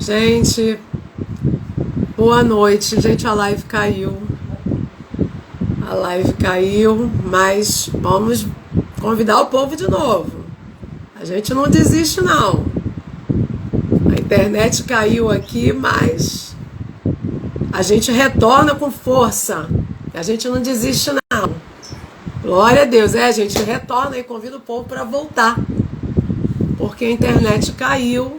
Gente, boa noite. Gente, a live caiu. A live caiu, mas vamos convidar o povo de novo. A gente não desiste, não. A internet caiu aqui, mas a gente retorna com força. A gente não desiste, não. Glória a Deus. A gente retorna e convida o povo para voltar. Porque a internet caiu.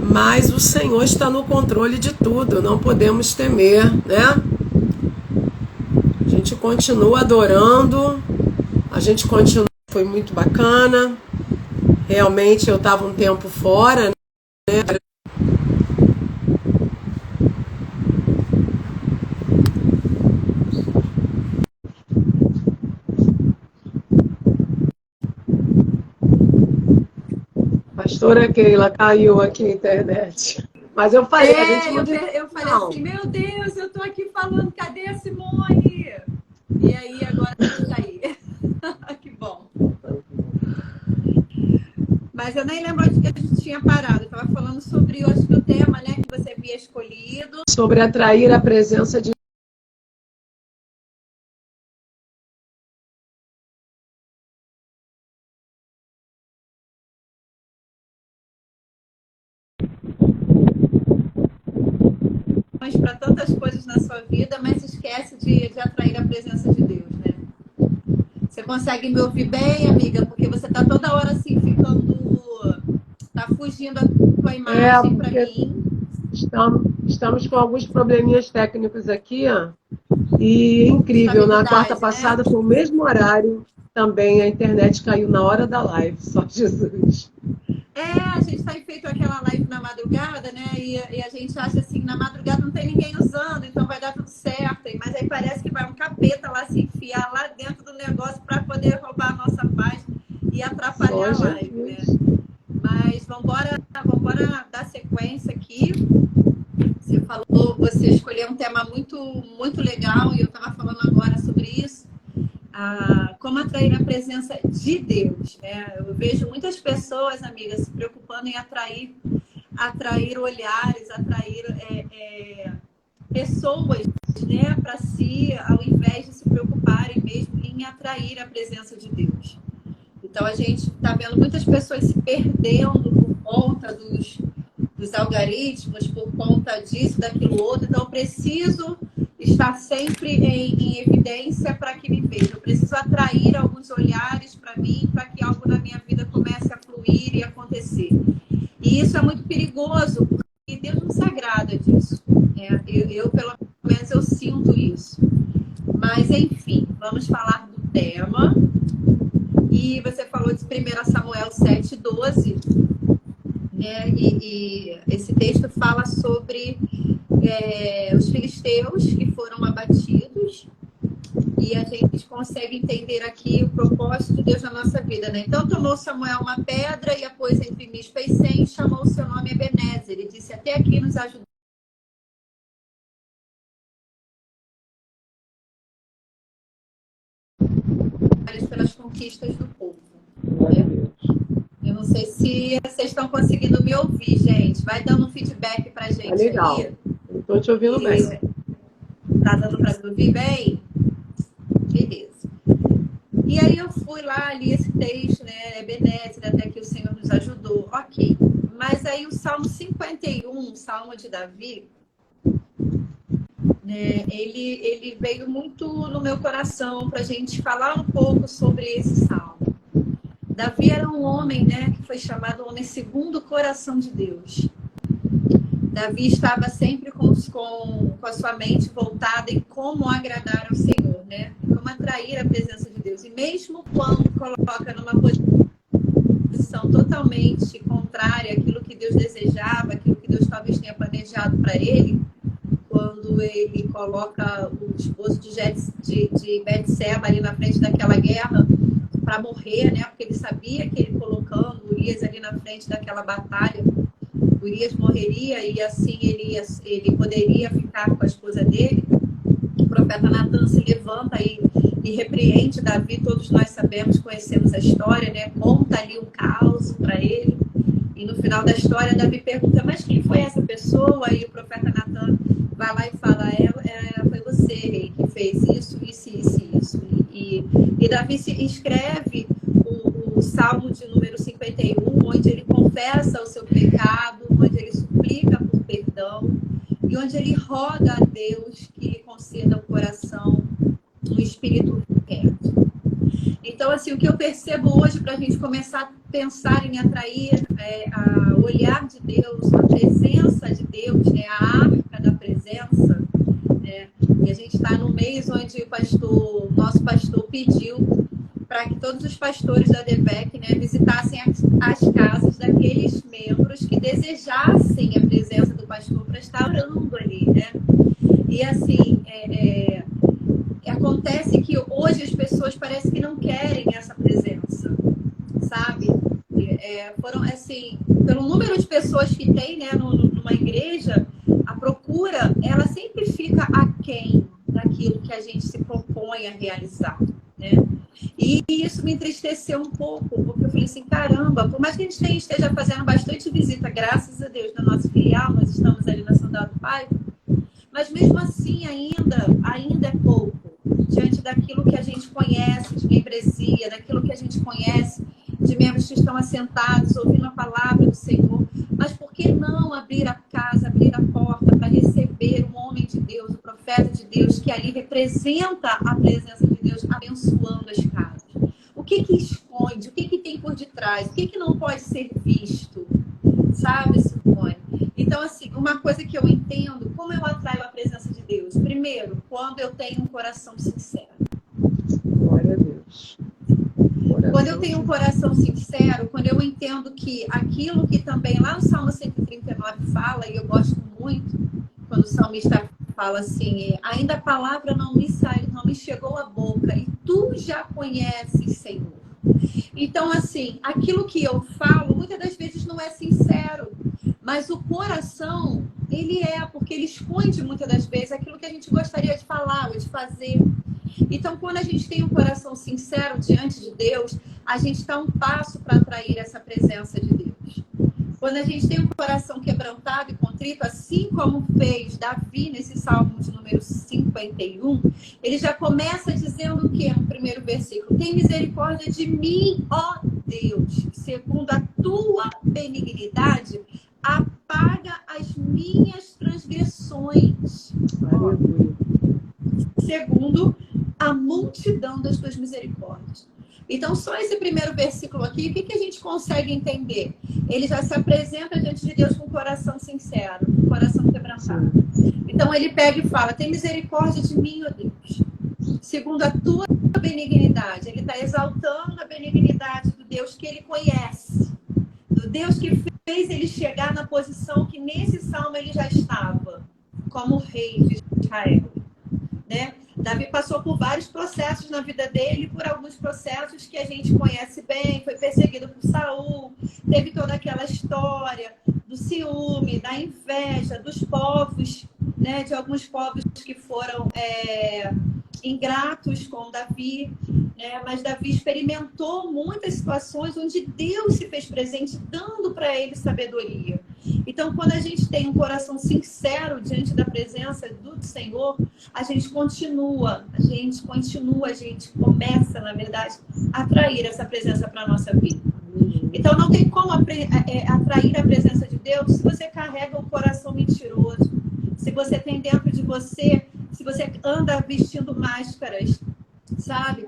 Mas o Senhor está no controle de tudo, não podemos temer, né? A gente continua adorando, a gente continua, foi muito bacana. Realmente eu estava um tempo fora, né? Pastora Keila, caiu aqui a internet. Mas eu falei, a gente não eu falei assim, meu Deus, eu tô aqui falando, cadê a Simone? E aí, agora tá aí. Que bom. Mas eu nem lembro onde que a gente tinha parado. Eu tava falando sobre, eu acho que o tema, né, que você havia escolhido. Sobre atrair a presença de para tantas coisas na sua vida, mas esquece de atrair a presença de Deus, né? Você consegue me ouvir bem, amiga? Porque você tá toda hora assim, tá fugindo a tua imagem para mim. Estamos com alguns probleminhas técnicos aqui, ó. E incrível, na quarta passada, né? Foi o mesmo horário, também a internet caiu na hora da live, só Jesus. A gente tá feito aquela live na madrugada, né? E a gente acha assim, na madrugada não tem ninguém usando, então vai dar tudo certo. Mas aí parece que vai um capeta lá se enfiar lá dentro do negócio para poder roubar a nossa paz e atrapalhar a live, né? Mas vamos dar sequência aqui. Você escolheu um tema muito, muito legal e eu estava falando agora sobre isso. Como atrair a presença de Deus, né? Eu vejo muitas pessoas, amigas, se preocupando em atrair olhares, atrair pessoas, né, para si, ao invés de se preocuparem mesmo em atrair a presença de Deus. Então a gente está vendo muitas pessoas se perdendo por conta dos algoritmos, por conta disso, daquilo outro. Então eu preciso estar sempre em evidência para que me veja. Eu preciso atrair alguns olhares para mim, para que algo na minha vida comece a fluir e acontecer. E isso é muito perigoso, porque Deus não se agrada disso. Eu, pelo menos, eu sinto isso. Mas, enfim, vamos falar do tema. E você falou de 1 Samuel 7:12. Né? E esse texto fala sobre os filisteus que foram abatidos, e a gente consegue entender aqui o propósito de Deus na nossa vida, né? Então tomou Samuel uma pedra e a pôs entre Mispa e Sem, e chamou o seu nome Ebenezer, e disse: até aqui nos ajudou pelas conquistas do povo, né? Eu não sei se vocês estão conseguindo me ouvir, gente. Vai dando um feedback pra gente legal. aí. Eu estou te ouvindo bem. Tá dando para me ouvir bem? Beleza. E aí eu fui lá, li esse texto, né? Ebenezer, até que o Senhor nos ajudou. Ok. Mas aí o Salmo 51, o Salmo de Davi, né, ele veio muito no meu coração para a gente falar um pouco sobre esse salmo. Davi era um homem, né, que foi chamado homem segundo o coração de Deus. Davi estava sempre com a sua mente voltada em como agradar ao Senhor, né? Como atrair a presença de Deus. E mesmo quando coloca numa posição totalmente contrária àquilo que Deus desejava, aquilo que Deus talvez tenha planejado para ele, quando ele coloca o esposo de Betseba ali na frente daquela guerra para morrer, né? Porque ele sabia que ele colocando Urias ali na frente daquela batalha, Urias morreria e assim ele poderia ficar com a esposa dele. profeta Natan se levanta e repreende Davi. Todos nós sabemos, conhecemos a história, né? Conta ali um caos para ele. E no final da história, Davi pergunta, mas quem foi essa pessoa? E o profeta Natan vai lá e fala, foi você, rei, que fez isso. E Davi escreve o Salmo de número 51, onde ele confessa o seu pecado, onde ele suplica por perdão e onde ele roga a Deus que lhe conceda um coração, um espírito reto. Então, assim, o que eu percebo hoje para a gente começar a pensar em atrair o olhar de Deus, a presença de Deus, né, a arca da presença, né? E a gente está no mês onde o nosso pastor pediu para que todos os pastores da DEVEC, né, visitassem as casas daqueles membros que desejassem a presença do pastor para estar orando ali, né? E assim, acontece que hoje as pessoas parecem que não querem essa presença, sabe? Foram assim, pelo número de pessoas que tem, né, numa igreja, a procura, ela sempre fica aquém daquilo que a gente se propõe a realizar, né? E isso me entristeceu um pouco, porque eu falei assim, caramba, por mais que a gente esteja fazendo bastante visita, graças a Deus, na nossa filial, nós estamos ali na Saudade do Pai, mas mesmo assim ainda é pouco, diante daquilo que a gente conhece de membresia, daquilo que a gente conhece de membros que estão assentados, ouvindo a palavra do Senhor. Mas por que não abrir a casa, abrir a porta para receber um homem de Deus, o profeta de Deus, que ali representa a presença de Deus, abençoando as casas? O que esconde? O que tem por detrás? O que não pode ser visto? Sabe, Simone? Então, assim, uma coisa que eu entendo, como eu atraio a presença de Deus? Primeiro, quando eu tenho um coração sincero. Glória a Deus. Quando eu tenho um coração sincero, quando eu entendo que aquilo que também lá no Salmo 139 fala, e eu gosto muito, quando o salmista fala assim, ainda a palavra não me chegou à boca, e tu já conheces, Senhor. Então, assim, aquilo que eu falo, muitas das vezes não é sincero, mas o coração, porque ele esconde muitas das vezes aquilo que a gente gostaria de falar ou de fazer. Então, quando a gente tem um coração sincero diante de Deus, a gente dá um passo para atrair essa presença de Deus. Quando a gente tem um coração quebrantado e contrito, assim como fez Davi nesse Salmo de número 51, ele já começa dizendo o que no primeiro versículo? Tem misericórdia de mim, ó Deus, segundo a tua benignidade, apaga as minhas transgressões. Segundo a multidão das tuas misericórdias. Então, só esse primeiro versículo aqui, o que a gente consegue entender? Ele já se apresenta diante de Deus com o coração sincero, com o coração quebrantado. Então, ele pega e fala, tem misericórdia de mim, ó Deus, segundo a tua benignidade. Ele está exaltando a benignidade do Deus que ele conhece, do Deus que fez ele chegar na posição que nesse salmo ele já estava, como rei de Israel, né? Davi passou por vários processos na vida dele, por alguns processos que a gente conhece bem, foi perseguido por Saul, teve toda aquela história do ciúme, da inveja, dos povos, né, de alguns povos que foram ingratos com Davi, né, mas Davi experimentou muitas situações onde Deus se fez presente, dando para ele sabedoria. Então, quando a gente tem um coração sincero diante da presença do Senhor, a gente começa, na verdade, a atrair essa presença para a nossa vida. Então, não tem como atrair a presença de Deus se você carrega um coração mentiroso, se você tem dentro de você, se você anda vestindo máscaras, sabe?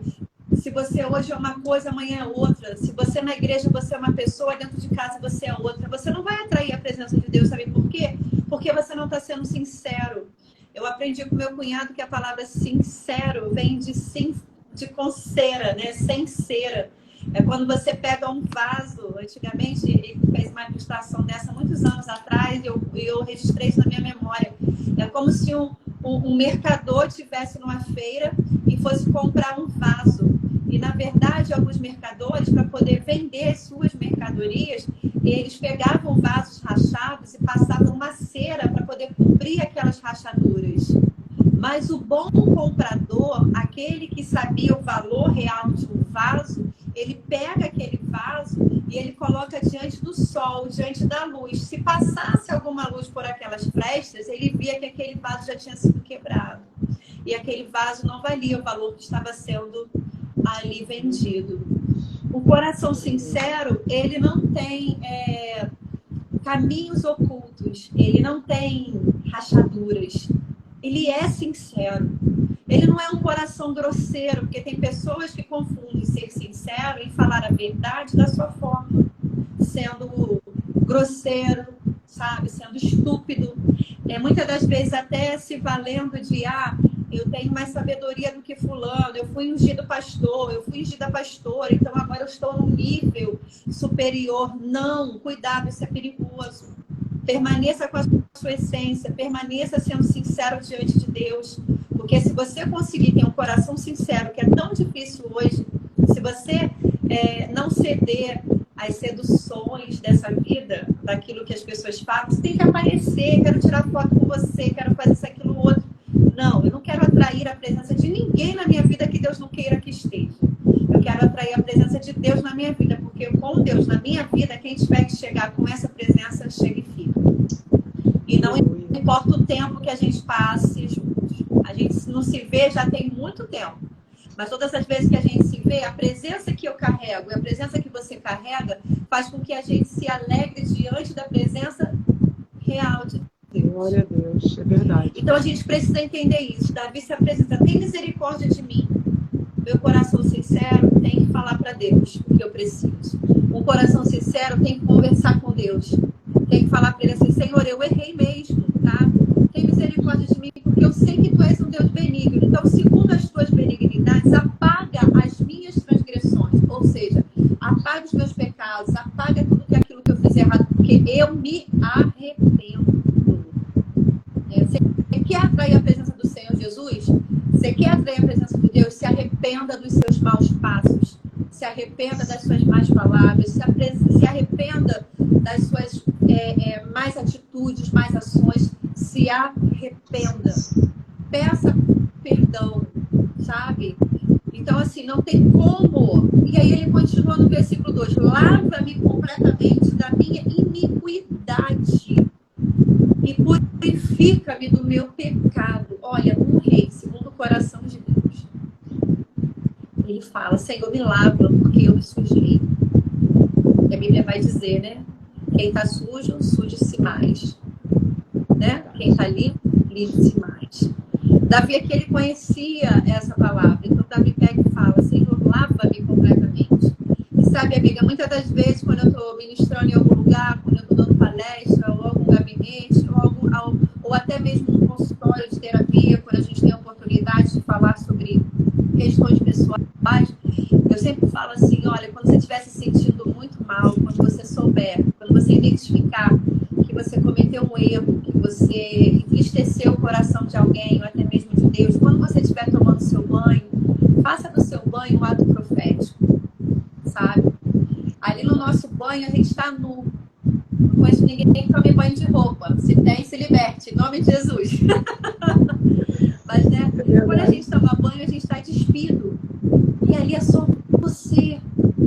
Se você hoje é uma coisa, amanhã é outra. Se você na igreja você é uma pessoa, dentro de casa você é outra. Você não vai atrair a presença de Deus, sabe por quê? Porque você não está sendo sincero. Eu aprendi com meu cunhado que a palavra sincero vem de com cera, né? Sem cera. É quando você pega um vaso. Antigamente, ele fez uma ilustração dessa muitos anos atrás, e eu registrei isso na minha memória. É como se um mercador estivesse numa feira e fosse comprar um vaso. E, na verdade, alguns mercadores, para poder vender suas mercadorias, eles pegavam vasos rachados e passavam uma cera para poder cobrir aquelas rachaduras. Mas o bom comprador, aquele que sabia o valor real de um vaso, ele pega aquele vaso e ele coloca diante do sol, diante da luz. Se passasse alguma luz por aquelas frestas, ele via que aquele vaso já tinha sido quebrado. E aquele vaso não valia o valor que estava sendo ali vendido. O coração sincero, ele não tem caminhos ocultos, ele não tem rachaduras. Ele é sincero. Ele não é um coração grosseiro, porque tem pessoas que confundem ser sincero em falar a verdade da sua forma, sendo grosseiro, sabe, sendo estúpido. Muitas das vezes até se valendo de eu tenho mais sabedoria do que fulano, eu fui ungido pastor, eu fui ungida pastora, então agora eu estou num nível superior. Não, cuidado, isso é perigoso. Permaneça com a sua essência, permaneça sendo sincero diante de Deus, porque se você conseguir ter um coração sincero, que é tão difícil hoje, se você não ceder às seduções dessa vida, daquilo que as pessoas falam, você tem que aparecer, quero tirar foto com você, quero fazer isso, aquilo, outro. Não, eu não quero atrair a presença de ninguém na minha vida que Deus não queira que esteja. Eu quero atrair a presença de Deus na minha vida, porque com Deus na minha vida, quem tiver que chegar com essa presença, chega e fica. E não importa o tempo que a gente passe juntos. A gente não se vê já tem muito tempo. Mas todas as vezes que a gente se vê, a presença que eu carrego e a presença que você carrega faz com que a gente se alegre diante da presença real de Deus. Glória a Deus, é verdade. Então a gente precisa entender isso. Davi se apresenta, tem misericórdia de mim. Meu coração sincero tem que falar para Deus o que eu preciso. Um coração sincero tem que conversar com Deus. Tem que falar para ele assim, Senhor, eu errei mesmo, tá? Tem misericórdia de mim, porque eu sei que tu és um Deus benigno. Então, segundo as tuas benignidades, apaga as minhas transgressões. Ou seja, apaga os meus pecados, apaga tudo aquilo que eu fiz errado, porque eu me arrependo. Você quer atrair a presença do Senhor Jesus? Você quer atrair a presença de Deus? Se arrependa dos seus maus passos. Se arrependa das suas más palavras. Se arrependa das suas mais atitudes, mais ações. Se arrependa. Peça perdão, sabe? Então, assim, não tem como. E aí ele continua no versículo 2. Lava-me completamente da minha iniquidade e purifica-me do meu pecado. Olha, um rei, segundo o coração de Deus. Ele fala, Senhor, me lava, porque eu me sujei. E a Bíblia vai dizer, né? Quem está sujo, suje-se mais. Né? Quem está limpo, limpe-se mais. Davi aqui, ele conhecia essa palavra. Então, Davi pega e fala, Senhor, lava-me completamente. E sabe, amiga, muitas das vezes, quando eu estou ministrando em algum lugar, quando eu estou dando palestra, ou algum gabinete, ou até mesmo um consultório de terapia, quando a gente tem a oportunidade de falar sobre questões pessoais, eu sempre falo assim, olha, quando você estiver se sentindo muito mal, quando você souber, quando você identificar que você cometeu um erro, que você entristeceu o coração de alguém, ou até mesmo de Deus, quando você estiver tomando seu banho, faça do seu banho um ato profético, sabe? Ali no nosso banho a gente está nu. Não conheço ninguém que tome banho de roupa. Se tem, se liberte, em nome de Jesus. Mas, né, quando a gente toma banho, a gente está despido. E ali é só você.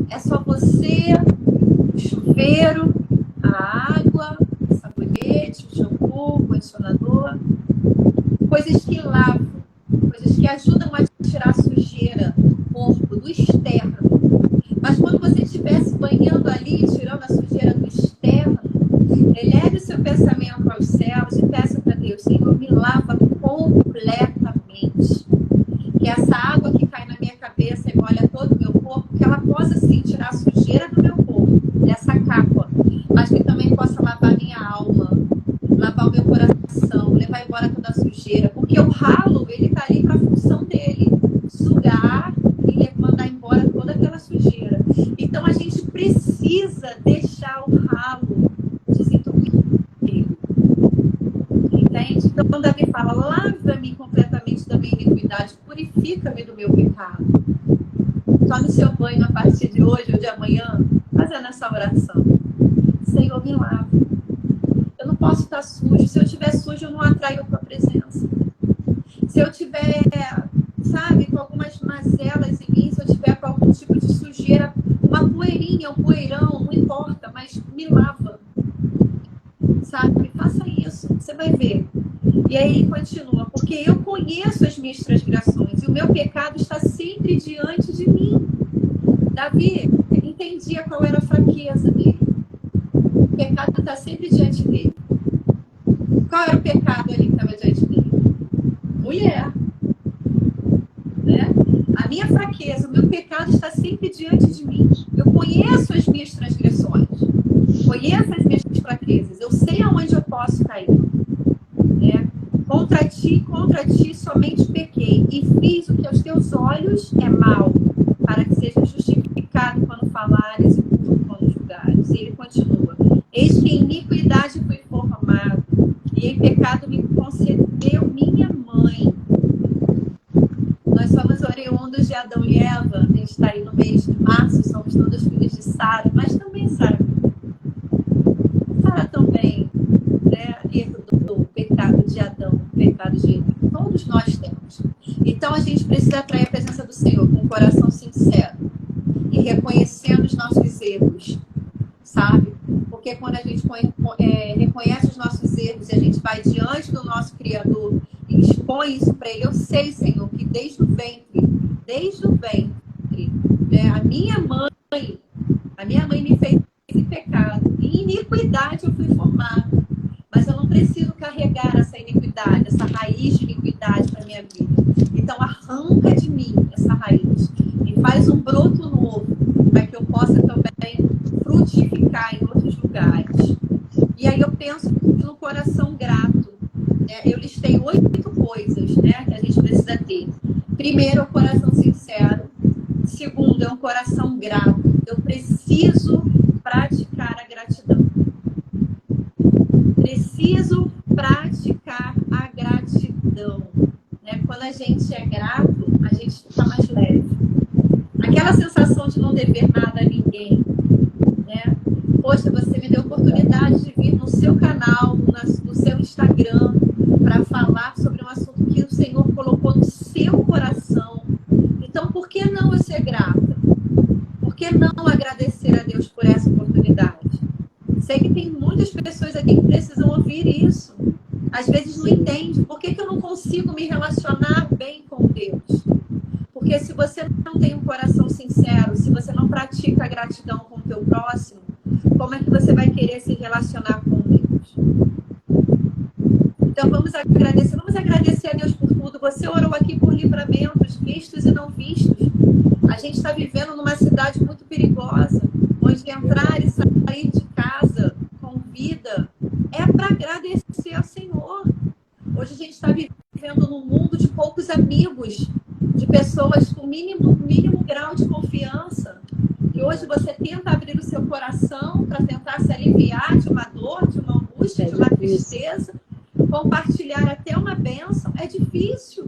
É só você, o chuveiro, a água, o sabonete, o shampoo, o condicionador. Coisas que lavam, coisas que ajudam a tirar a sujeira do corpo, do externo. Mas quando você estiver se banhando ali, tirando a sujeira do externo, eleve o seu pensamento aos céus e peça para Deus, Senhor, me lava completamente. Que essa água que cai na minha cabeça e molha todo o meu corpo, que ela possa sim tirar a sujeira do meu corpo, dessa capa, mas que também possa lavar minha alma, lavar o meu coração, levar embora toda a sujeira, porque o ralo, ele está ali para a função dele, sugar e mandar embora toda aquela sujeira. Então a gente precisa deixar o ralo desentupir. Entende? Então Davi fala, lava-me completamente da minha iniquidade, purifica-me do meu pecado. Tome seu banho a partir de hoje ou de amanhã, fazendo essa oração. Senhor, me lava. Eu não posso estar sujo. Se eu estiver sujo, eu não atraio a tua presença. Se eu tiver, sabe, com algumas mazelas em mim, se eu tiver com algum tipo de sujeira, uma poeirinha, um poeirão, não importa, mas me lava. Sabe? Faça isso, você vai ver. E aí ele continua, porque eu conheço as minhas transgressões e o meu pecado está sempre diante de mim. Davi entendia qual era a fraqueza dele. O pecado está sempre diante dele. Qual era o pecado ali que estava diante dele? Mulher. Né? A minha fraqueza, o meu pecado está sempre diante de mim. Eu conheço as minhas transgressões. Conheço as minhas fraquezas. Eu sei aonde eu posso cair. Né? Contra ti somente pequei e fiz o que aos teus olhos é mal, para que seja justificado quando falares e quando julgares. E ele continua. Eis que em iniquidade fui formado, e em pecado me concedeu minha mãe. Nós somos oriundos de Adão e Eva, a gente está aí no mês de março, somos todos filhos de Sara, mas também Sara também, né, herdou o pecado de Adão, o pecado de Eva. Todos nós temos. Então a gente precisa atrair a presença do Senhor com um coração sincero e reconhecendo os nossos erros, sabe? Porque quando a gente reconhece os nossos erros e a gente vai diante do nosso Criador e expõe isso para Ele, eu sei, Senhor, que desde o ventre, né, a minha mãe me fez esse pecado. Em iniquidade eu fui formado. Mas eu não preciso carregar essa iniquidade, essa raiz de iniquidade para minha vida. Então arranca de mim essa raiz e faz um broto novo para que eu possa também frutificar em outros lugares. E aí eu penso no coração grato. Né? Eu listei 8 coisas, né, que a gente precisa ter. Primeiro, é o coração sincero. Segundo, é um coração grato. Eu preciso praticar a gratidão. Preciso praticar a gratidão. Né? Quando a gente é grato, a gente fica mais leve. Aquela sensação de não dever nada a ninguém. Né? Poxa, você me deu a oportunidade de vir no seu canal, no seu Instagram, para falar sobre um assunto que o Senhor colocou no seu coração. Então, por que não eu ser grata? Por que não agradecer a Deus por essa oportunidade? Sei que tem muitas pessoas aqui que precisam ouvir isso. Às vezes não entende. Por que eu não consigo me relacionar bem com Deus? Porque se você não tem um coração sincero, se você não pratica a gratidão com o teu próximo, como é que você vai querer se relacionar com Deus? Então vamos agradecer a Deus por tudo. Você orou aqui por livramentos, vistos e não vistos. A gente está vivendo numa cidade muito perigosa, onde entrar e sair de casa com vida é para agradecer ao Senhor. Hoje a gente está vivendo num mundo de poucos amigos, de pessoas com mínimo grau de confiança. E hoje você tenta abrir o seu coração para tentar se aliviar de uma dor, de uma angústia, de uma tristeza, compartilhar até uma bênção. É difícil,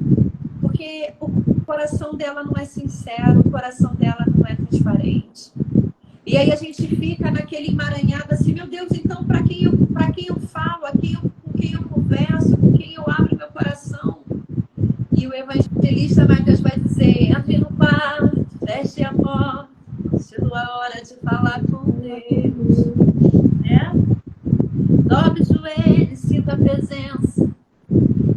porque o coração dela não é sincero, o coração dela não é transparente. E aí a gente fica naquele emaranhado assim, meu Deus, então para quem eu falo, com quem eu converso, com quem eu abro meu coração? E o evangelista Mateus vai dizer, entre no quarto, feche a porta, chegou a hora de falar com Deus. Né? Dobre os joelhos, sinta a presença.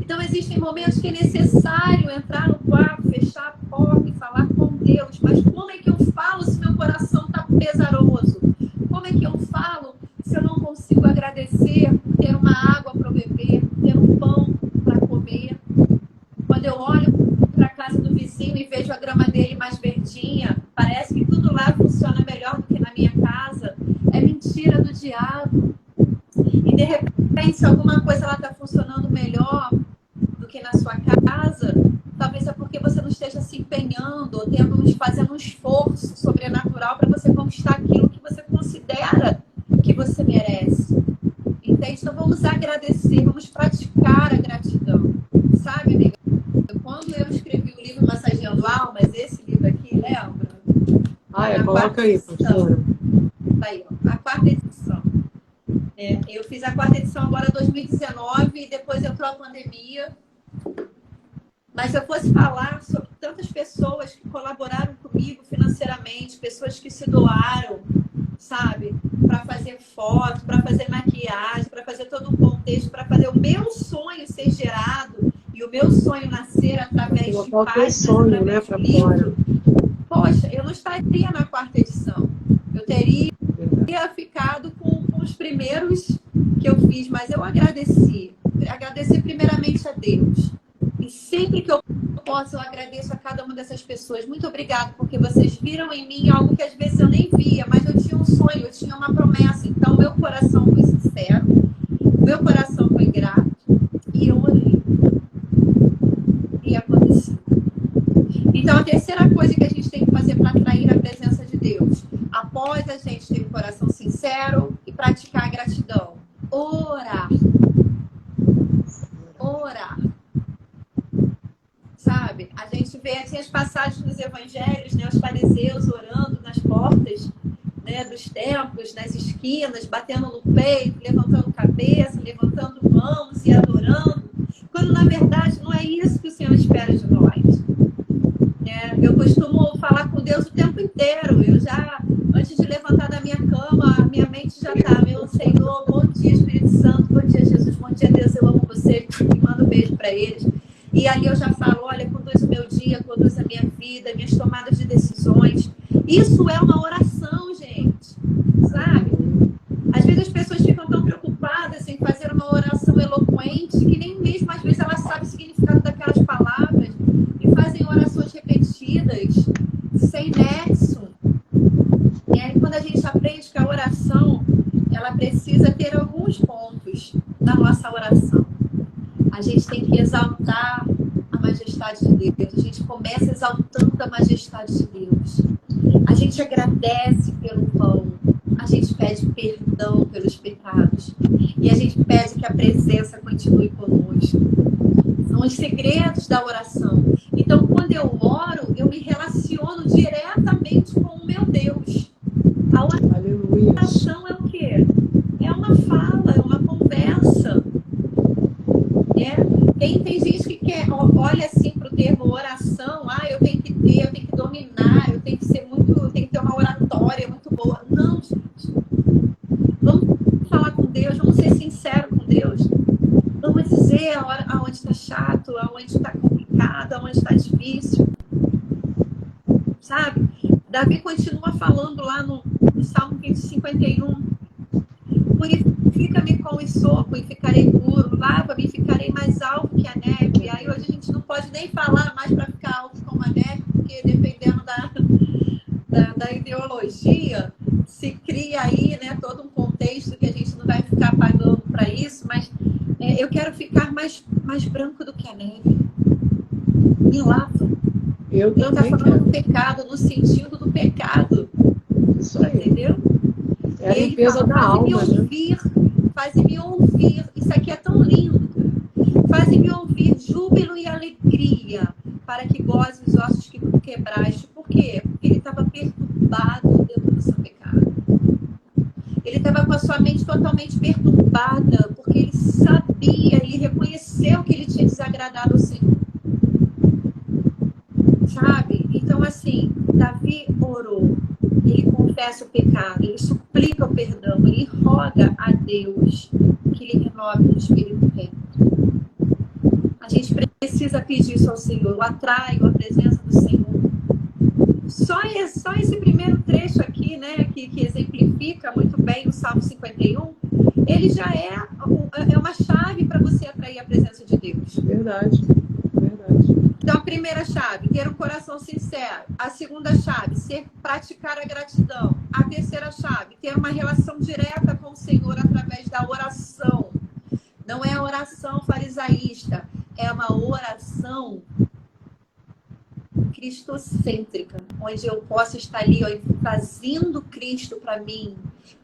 Então existem momentos que é necessário entrar no quarto, fechar a porta e falar com Deus. Mas como é que eu falo se meu coração está pesaroso? Como é que eu falo se eu não consigo agradecer por ter uma água para beber, por ter um pão para comer? Quando eu olho para a casa do vizinho e vejo a grama dele mais verdinha, parece que tudo lá funciona melhor do que na minha casa. É mentira do diabo. E de repente, se alguma coisa está funcionando melhor do que na sua casa, talvez é porque você não esteja se empenhando ou fazendo um esforço sobrenatural para você conquistar aquilo que você considera que você merece. Entende? Então vamos agradecer, vamos praticar a gratidão. Sabe, amiga? Quando eu escrevi o livro Massageando Almas, esse livro aqui, lembra? Coloca aí, professora. Tá aí, ó, a 4ª edição. Eu fiz a 4ª edição agora em 2019 e depois entrou a pandemia. Mas se eu fosse falar sobre tantas pessoas que colaboraram comigo financeiramente, pessoas que se doaram, sabe? Para fazer foto, para fazer maquiagem, para fazer todo um contexto, para fazer o meu sonho ser gerado e o meu sonho nascer através de páginas, sonho, né, através de livro. Poxa, eu não estaria na 4ª edição. Eu teria ficado com os primeiros que eu fiz, mas eu agradeci. Agradeci primeiramente a Deus. E sempre que eu posso, eu agradeço a cada uma dessas pessoas. Muito obrigada, porque vocês viram em mim algo que às vezes eu nem via, mas eu tinha um sonho, eu tinha uma promessa. Então, meu coração foi sincero, meu coração foi grato e eu orei. E aconteceu. Então, a terceira coisa que a gente tem que fazer para atrair a presença de Deus, após a gente ter um coração sincero e praticar a gratidão, orar. Orar. Sabe? A gente vê assim, as passagens nos evangelhos, né? Os fariseus orando nas portas, né, dos templos, nas esquinas, batendo no peito, levantando cabeça, levantando mãos e adorando, quando na verdade não é isso que o Senhor espera de nós. Eu costumo falar com Deus o tempo inteiro. Eu já, antes de levantar da minha cama, a minha mente já está: meu Senhor, bom dia Espírito Santo, bom dia Jesus, bom dia Deus, eu amo você, e mando um beijo para eles. E ali eu já falo: olha, conduz o meu dia, conduz a minha vida, minhas tomadas de decisões. Isso é uma oração, gente, sabe? Às vezes as pessoas ficam tão preocupadas em fazer uma oração eloquente que nem mesmo às vezes elas sabem o significado daquelas palavras e fazem orações repetidas, sem nexo. E aí quando a gente aprende que a oração, ela precisa ter alguns pontos na nossa oração. A gente tem que exaltar a majestade de Deus. A gente começa exaltando a majestade de Deus. A gente agradece pelo pão. A gente pede perdão pelos pecados. E a gente pede que a presença continue conosco. São os segredos da oração. Então, quando eu oro, eu me relaciono diretamente com o meu Deus. A oração é o quê? É uma fala, é uma conversa. Tem gente que olha assim para o termo oração: eu tenho que ter, eu tenho que dominar, eu tenho que ser muito, eu tenho que ter uma oratória muito boa. Não, gente. Vamos falar com Deus, vamos ser sinceros com Deus. Vamos dizer aonde está chato, aonde está complicado, aonde está difícil. Sabe? Davi continua falando lá no Salmo 51. Purifica-me com esopo e ficarei puro. Lava-me e ficarei mais alto que a neve. Aí hoje a gente não pode nem falar mais para ficar alto como a neve, porque dependendo da ideologia, se cria aí, né, todo um contexto que a gente não vai ficar pagando para isso, mas eu quero ficar mais branco do que a neve. Me lava. Eu Ele está falando do pecado, no sentido do pecado. Isso aí. Entendeu? É a limpeza da alma, Faz-me ouvir. Isso aqui é tão lindo. Faz-me ouvir júbilo e alegria, para que goze os ossos que tu quebraste. Por quê? Porque ele estava perturbado dentro do seu pecado. Ele estava com a sua mente totalmente perturbada, porque ele sabia, ele reconheceu que ele tinha desagradado ao Senhor. Sabe? Então, assim, Davi orou. Ele confessa o pecado, ele suplica o perdão, ele roga a Deus que lhe renove o espírito reto. A gente precisa pedir isso ao Senhor. Eu atraio a presença do Senhor. Só esse primeiro trecho aqui, né, que exemplifica muito bem o Salmo 51, ele já é uma chave para você atrair a presença de Deus. Verdade. Então, a primeira chave, ter um coração sincero. A segunda chave, praticar a gratidão. A terceira chave, ter uma relação direta com o Senhor através da oração. Não é a oração farisaísta, é uma oração cristocêntrica, onde eu posso estar ali, trazendo Cristo para mim,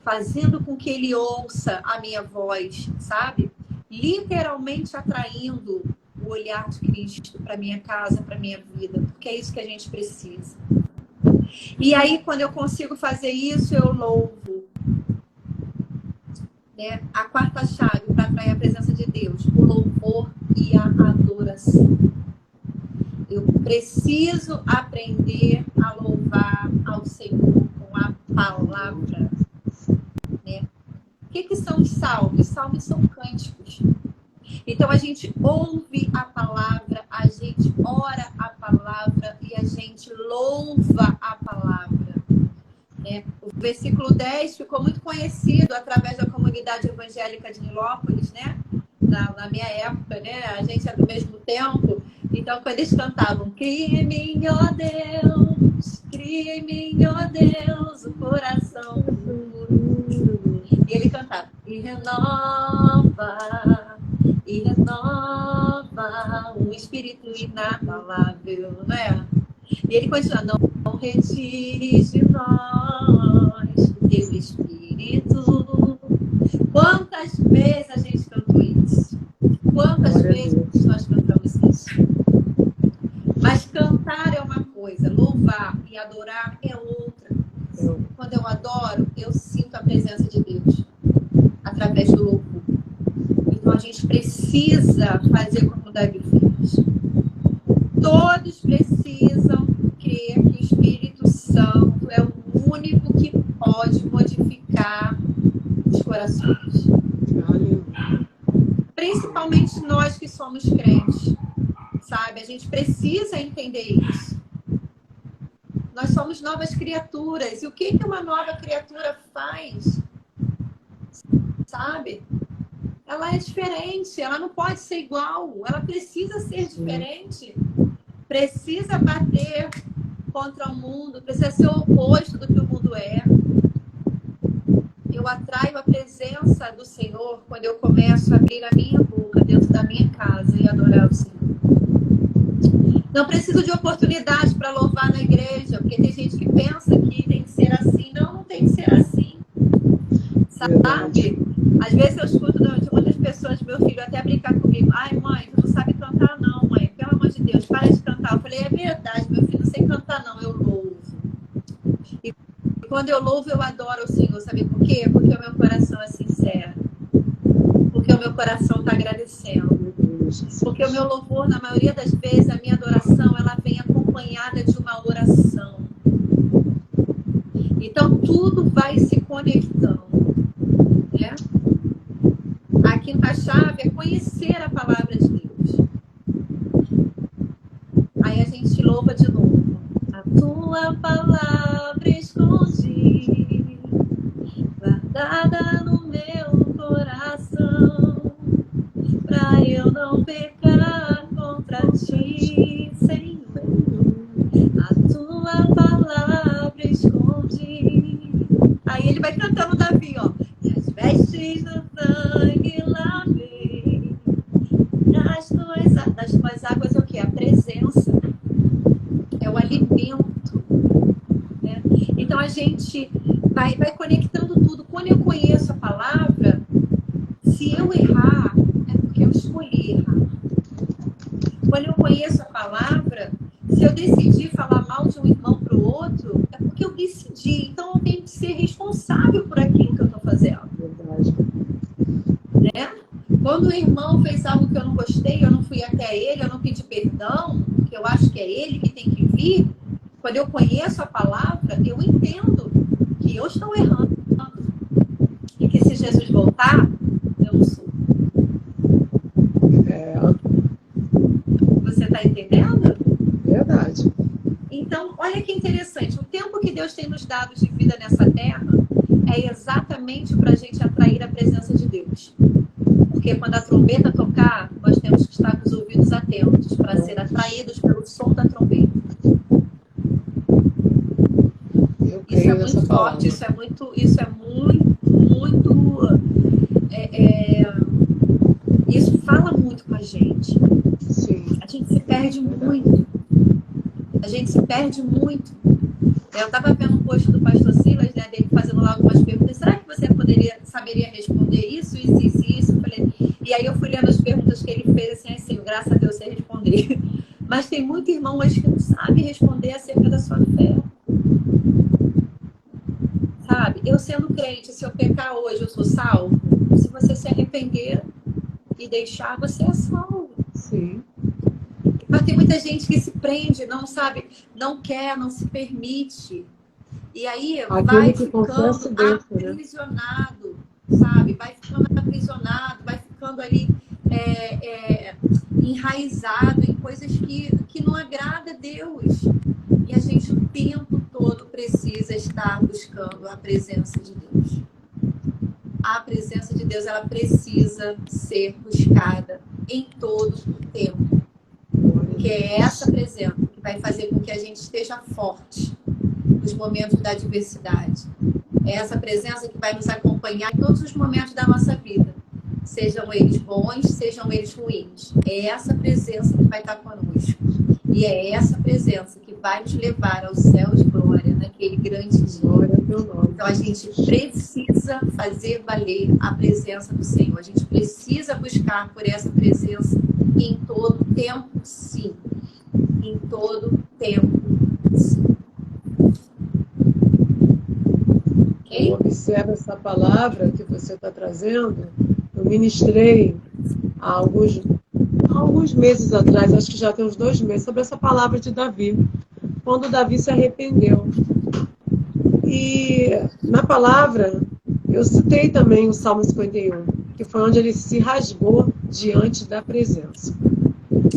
fazendo com que Ele ouça a minha voz, sabe? Literalmente atraindo o olhar de Cristo para minha casa, para minha vida, porque é isso que a gente precisa. E aí, quando eu consigo fazer isso, eu louvo. Né? A quarta chave para atrair a presença de Deus, o louvor e a adoração. Preciso aprender a louvar ao Senhor com a palavra, né? O que são os salmos? Salmos são cânticos. Então a gente ouve a palavra, a gente ora a palavra e a gente louva a palavra, né? O versículo 10 ficou muito conhecido através da comunidade evangélica de Nilópolis, né? Na minha época, né? A gente é do mesmo tempo. Então, quando eles cantavam, cria em mim, ó Deus, cria em mim, ó Deus, o coração puro. E ele cantava, e renova um espírito inabalável, não é? E ele continua, não retires de nós o teu espírito. Quantas vezes a gente cantou isso? Quantas vezes nós cantamos isso? Mas cantar é uma coisa, louvar e adorar é outra. Quando eu adoro, eu sinto a presença de Deus através do louvor. Então a gente precisa fazer como Davi fez. Todos precisam crer que o Espírito Santo é o único que pode modificar os corações. Principalmente nós que somos crentes, sabe? A gente precisa entender isso. Nós somos novas criaturas. E o que uma nova criatura faz? Sabe? Ela é diferente, ela não pode ser igual, ela precisa ser diferente. Precisa bater contra o mundo, precisa ser o oposto do que o mundo é. Eu atraio a presença do Senhor quando eu começo a abrir a minha boca dentro da minha casa e adorar o Senhor. Não preciso de oportunidade para louvar na igreja, porque tem gente que pensa que tem que ser assim. Não, não tem que ser assim. Sabe? Às vezes eu escuto de muitas pessoas, meu filho até brincar comigo. Ai, mãe, tu não sabe cantar não, mãe. Pelo amor de Deus, para de cantar. Eu falei, é verdade, meu filho, não sei cantar não, eu louvo. E quando eu louvo, eu adoro o Senhor. Sabe por quê? Porque o meu coração é sincero. Porque o meu coração está agradecendo. Porque o meu louvor, na maioria das vezes, a minha adoração, ela vem acompanhada de uma oração. Então, tudo vai se conectando, né? A quinta chave é conhecer a palavra de Deus. Aí a gente louva de novo. A tua palavra escondi, guardada no meu coração, pra eu não pecar contra ti, Senhor. A tua palavra escondi. Aí ele vai cantando Davi, ó. E as vestes do sangue lavei. Das tuas águas é o quê? A presença. É o alimento. Né? Então a gente vai conectando tudo. Quando eu conheço a palavra, se eu errar, é porque eu escolhi errar. Quando eu conheço a palavra, se eu decidir falar mal de um irmão para o outro, é porque eu decidi. Então eu tenho que ser responsável por aquilo que eu estou fazendo. Verdade. Né? Quando o irmão fez algo que eu não gostei, eu não fui até ele, eu não pedi perdão, que eu acho que é ele que tem que vir. Quando eu conheço a palavra, eu entendo que eu estou errando. E que se Jesus voltar, eu não sou. Você está entendendo? Verdade. Então, olha que interessante. O tempo que Deus tem nos dado de vida nessa terra é exatamente para a gente atrair a presença de Deus. Porque quando a trombeta tocar, nós temos que estar com os ouvidos atentos para ser atraídos pelo som da trombeta. Isso é muito forte, isso é muito, isso fala muito com a gente. Sim. A gente se perde muito. A gente se perde muito. Eu estava vendo um post do pastor Silas, né, dele fazendo lá algumas perguntas. Será que você saberia responder isso? Eu falei, e aí eu fui lendo as perguntas que ele fez, assim, graças a Deus você responder. Mas tem muito irmão hoje que não sabe responder acerca da sua fé. Sabe? Eu sendo crente, se eu pecar hoje, eu sou salvo? Se você se arrepender e deixar, você é salvo. Sim. Mas tem muita gente que se prende, não sabe, não quer, não se permite. E aí vai ficando aprisionado, sabe? Vai ficando aprisionado, vai ficando ali enraizado em coisas que não agrada a Deus. E a gente o tempo todo precisa estar buscando a presença de Deus. A presença de Deus, ela precisa ser buscada em todo o tempo. Porque é essa presença que vai fazer com que a gente esteja forte nos momentos da adversidade. É essa presença que vai nos acompanhar em todos os momentos da nossa vida. Sejam eles bons, sejam eles ruins. É essa presença que vai estar conosco. E é essa presença que vai nos levar ao céu de glória, naquele grande dia. Então a gente precisa fazer valer a presença do Senhor. A gente precisa buscar por essa presença em todo tempo, sim. Em todo tempo, sim. Okay? Eu observo essa palavra que você está trazendo. Eu ministrei há alguns meses atrás, acho que já tem uns 2 meses, sobre essa palavra de Davi, quando Davi se arrependeu. E na palavra, eu citei também o Salmo 51, que foi onde ele se rasgou diante da presença.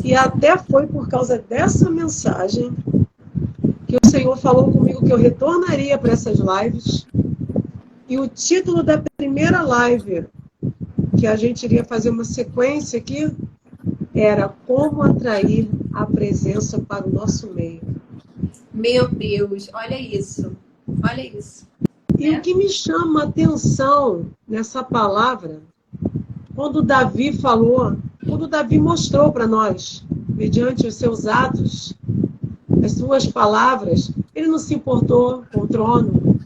E até foi por causa dessa mensagem que o Senhor falou comigo que eu retornaria para essas lives. E o título da primeira live, que a gente iria fazer uma sequência aqui, era Como Atrair a Presença para o Nosso Meio. Meu Deus, olha isso. Olha isso. E o que me chama a atenção nessa palavra, quando Davi falou, quando Davi mostrou para nós, mediante os seus atos, as suas palavras, ele não se importou com o trono,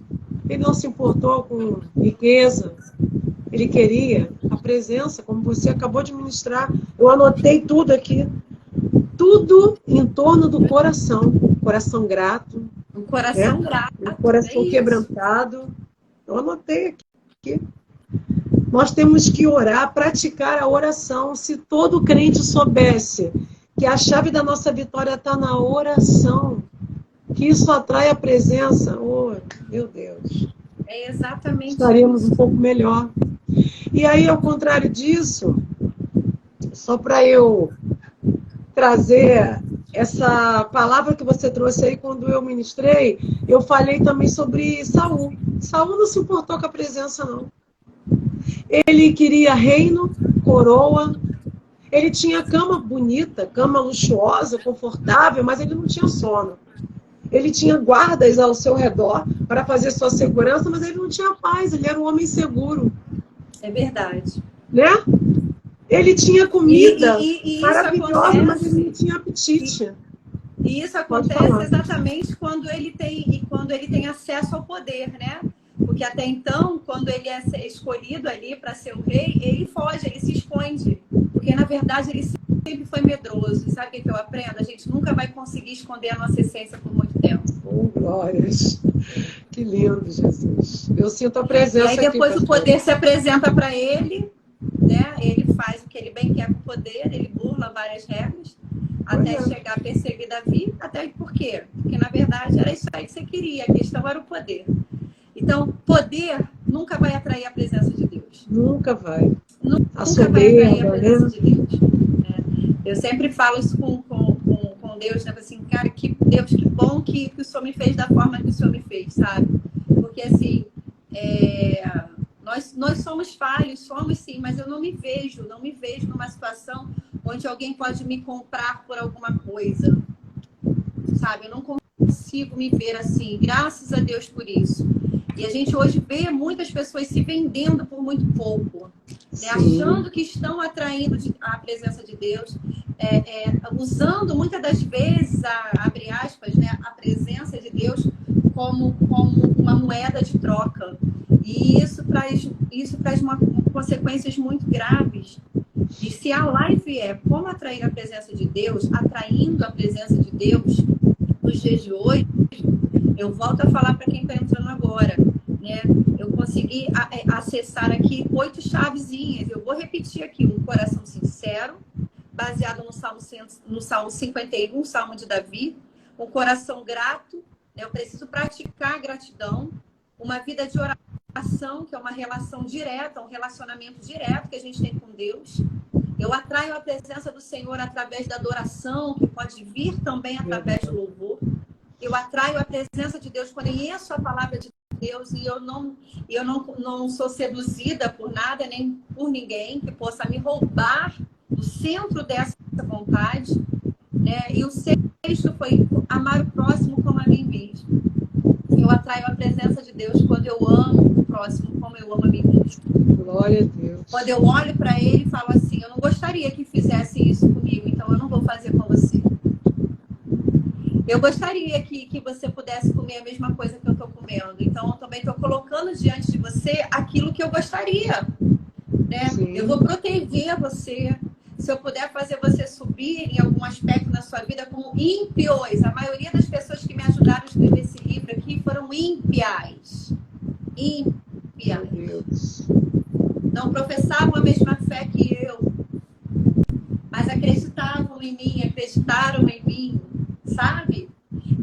ele não se importou com riqueza, ele queria a presença, como você acabou de ministrar. Eu anotei tudo aqui. Tudo em torno do coração. Coração grato. Um coração grato. Um coração quebrantado. Eu anotei aqui. Nós temos que orar, praticar a oração. Se todo crente soubesse que a chave da nossa vitória está na oração, que isso atrai a presença, oh, meu Deus. É exatamente estaríamos isso. Um pouco melhor. E aí, ao contrário disso, só para eu trazer essa palavra que você trouxe aí quando eu ministrei, eu falei também sobre Saul. Saul não se importou com a presença, não. Ele queria reino, coroa, ele tinha cama bonita, cama luxuosa, confortável, mas ele não tinha sono. Ele tinha guardas ao seu redor para fazer sua segurança, mas ele não tinha paz, ele era um homem seguro. É verdade. Né? Ele tinha comida e maravilhosa, mas ele não tinha apetite. E isso acontece exatamente quando ele tem acesso ao poder, né? Porque até então, quando ele é escolhido ali para ser o rei, ele foge, ele se esconde. Porque, na verdade, ele sempre foi medroso. E sabe o que eu aprendo? A gente nunca vai conseguir esconder a nossa essência por muito tempo. Oh, glórias! Que lindo, Jesus. Eu sinto a presença aqui. E aí depois o poder se apresenta para ele, né? Ele faz o que ele bem quer com o poder, ele burla várias regras, até chegar a perseguir Davi. Até por quê? Porque, na verdade, era isso aí que você queria. A questão era o poder. Então, poder nunca vai atrair a presença de Deus. Nunca vai. Nunca vai atrair a presença de Deus. Eu sempre falo isso com Deus, né? Assim, cara, Deus, que bom que o Senhor me fez da forma que o Senhor me fez, sabe? Porque, assim, nós somos falhos, somos sim, mas eu não me vejo numa situação onde alguém pode me comprar por alguma coisa, sabe? Eu não consigo me ver assim, graças a Deus por isso. E a gente hoje vê muitas pessoas se vendendo por muito pouco, né? Achando que estão atraindo a presença de Deus, usando muitas das vezes, abre aspas, né, a presença de Deus como uma moeda de troca. E isso traz consequências muito graves. E se a live é como atrair a presença de Deus, atraindo a presença de Deus nos dias de hoje, eu volto a falar para quem está entrando agora, né? Eu consegui acessar aqui 8 chavezinhas. Eu vou repetir aqui: um coração sincero, baseado no Salmo 51, Salmo de Davi. Um coração grato, né? Eu preciso praticar a gratidão. Uma vida de oração, que é uma relação direta, um relacionamento direto que a gente tem com Deus. Eu atraio a presença do Senhor através da adoração, que pode vir também através do louvor. Eu atraio a presença de Deus, conheço a palavra de Deus e eu não sou seduzida por nada, nem por ninguém que possa me roubar do centro dessa vontade. Né? E o sexto foi amar o próximo como a mim mesmo. Eu atraio a presença de Deus quando eu amo o próximo como eu amo a mim mesmo. Glória a Deus. Quando eu olho para ele e falo assim, eu não gostaria que fizesse isso comigo, então eu não vou fazer com você. Eu gostaria que você pudesse comer a mesma coisa que eu estou comendo. Então, eu também estou colocando diante de você aquilo que eu gostaria. Né? Eu vou proteger você. Se eu puder fazer você subir em algum aspecto na sua vida como ímpios. A maioria das pessoas que me ajudaram a escrever esse livro aqui foram ímpias. Ímpias. Não professavam a mesma fé que eu. Mas acreditavam em mim, acreditaram em mim. Sabe?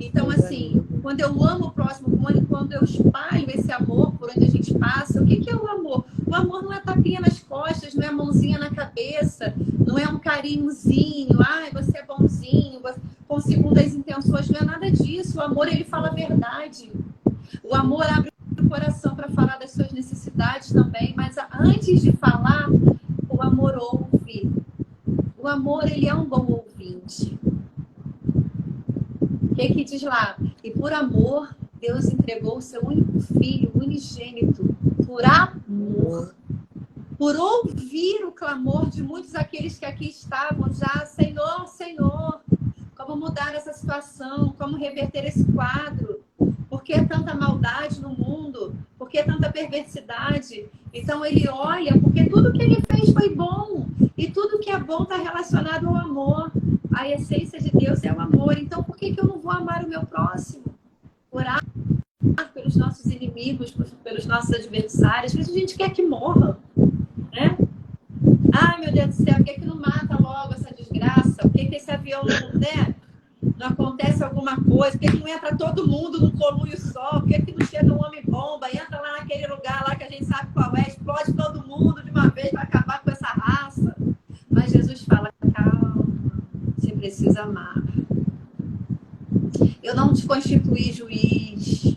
Então, assim, quando eu amo o próximo, quando eu espalho esse amor por onde a gente passa, o que é o amor? O amor não é tapinha nas costas, não é mãozinha na cabeça, não é um carinhozinho, ai, você é bonzinho, com segundas intenções, não é nada disso. O amor, ele fala a verdade. O amor abre o coração para falar das suas necessidades também, mas antes de falar, o amor ouve. O amor, ele é um bom ouvinte. O que diz lá? E por amor, Deus entregou o seu único filho, unigênito, por amor. Por ouvir o clamor de muitos daqueles que aqui estavam já, Senhor, Senhor, como mudar essa situação, como reverter esse quadro, por que tanta maldade no mundo, por que tanta perversidade? Então ele olha, porque tudo que ele fez foi bom, e tudo que é bom está relacionado ao amor. A essência de Deus é o amor. Então, por que eu não vou amar o meu próximo? Orar pelos nossos inimigos, pelos nossos adversários. Porque a gente quer que morra. Né? Ai, meu Deus do céu, por que não mata logo essa desgraça? Por que esse avião não, né? Não acontece alguma coisa? Por que não entra todo mundo num colunho só? Por que não chega um homem-bomba? Entra lá naquele lugar lá que a gente sabe qual é, explode todo mundo de uma vez para acabar com essa raça. Mas Jesus fala, calma. Você precisa amar. Eu não te constituí juiz.